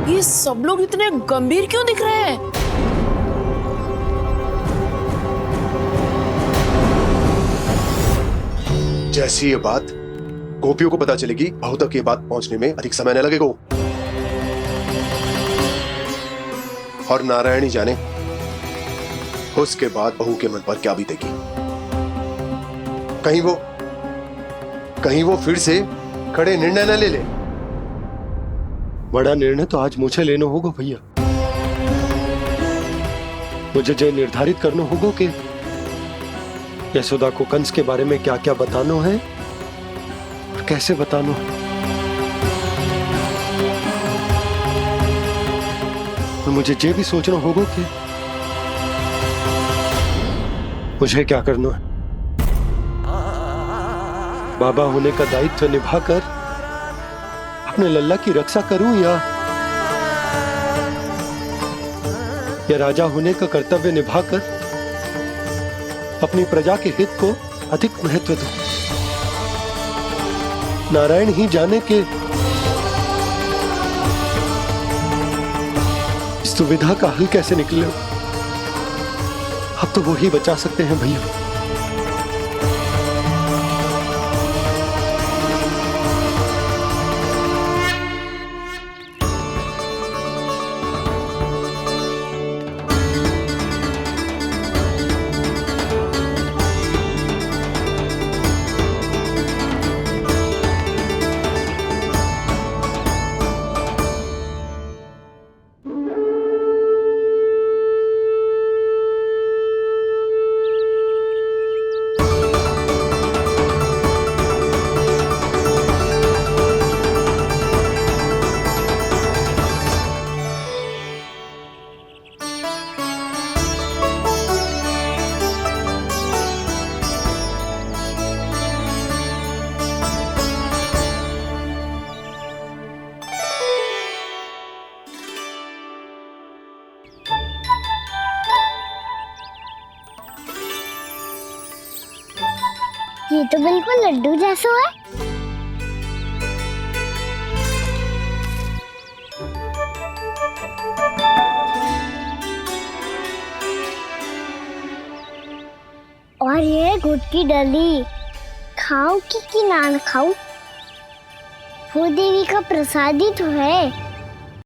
[SPEAKER 3] ये सब लोग इतने गंभीर क्यों दिख रहे हैं?
[SPEAKER 5] जैसी ये बात गोपियों को पता चलेगी, बहू तक ये बात पहुंचने में अधिक समय न लगेगा। और नारायण ही जाने उसके बाद बहू के मन पर क्या बीतेगी। कहीं वो फिर से खड़े निर्णय न ले ले।
[SPEAKER 19] बड़ा निर्णय तो आज मुझे लेना होगा भैया। मुझे जो निर्धारित करना होगा कि यशोदा को कंस के बारे में क्या क्या बताना है और कैसे बताना है। और मुझे ये भी सोचना होगा कि मुझे क्या करना है। बाबा होने का दायित्व निभाकर अपने लल्ला की रक्षा करूं या राजा होने का कर्तव्य निभाकर अपनी प्रजा के हित को अधिक महत्व दूं। नारायण ही जाने के इस दुविधा का हल कैसे निकले। अब तो वो ही बचा सकते हैं भैया।
[SPEAKER 6] ये तो बिल्कुल लड्डू जैसा है। और ये गुड़ की डली खाऊं कि ना खाऊं? वो देवी का प्रसाद ही तो है।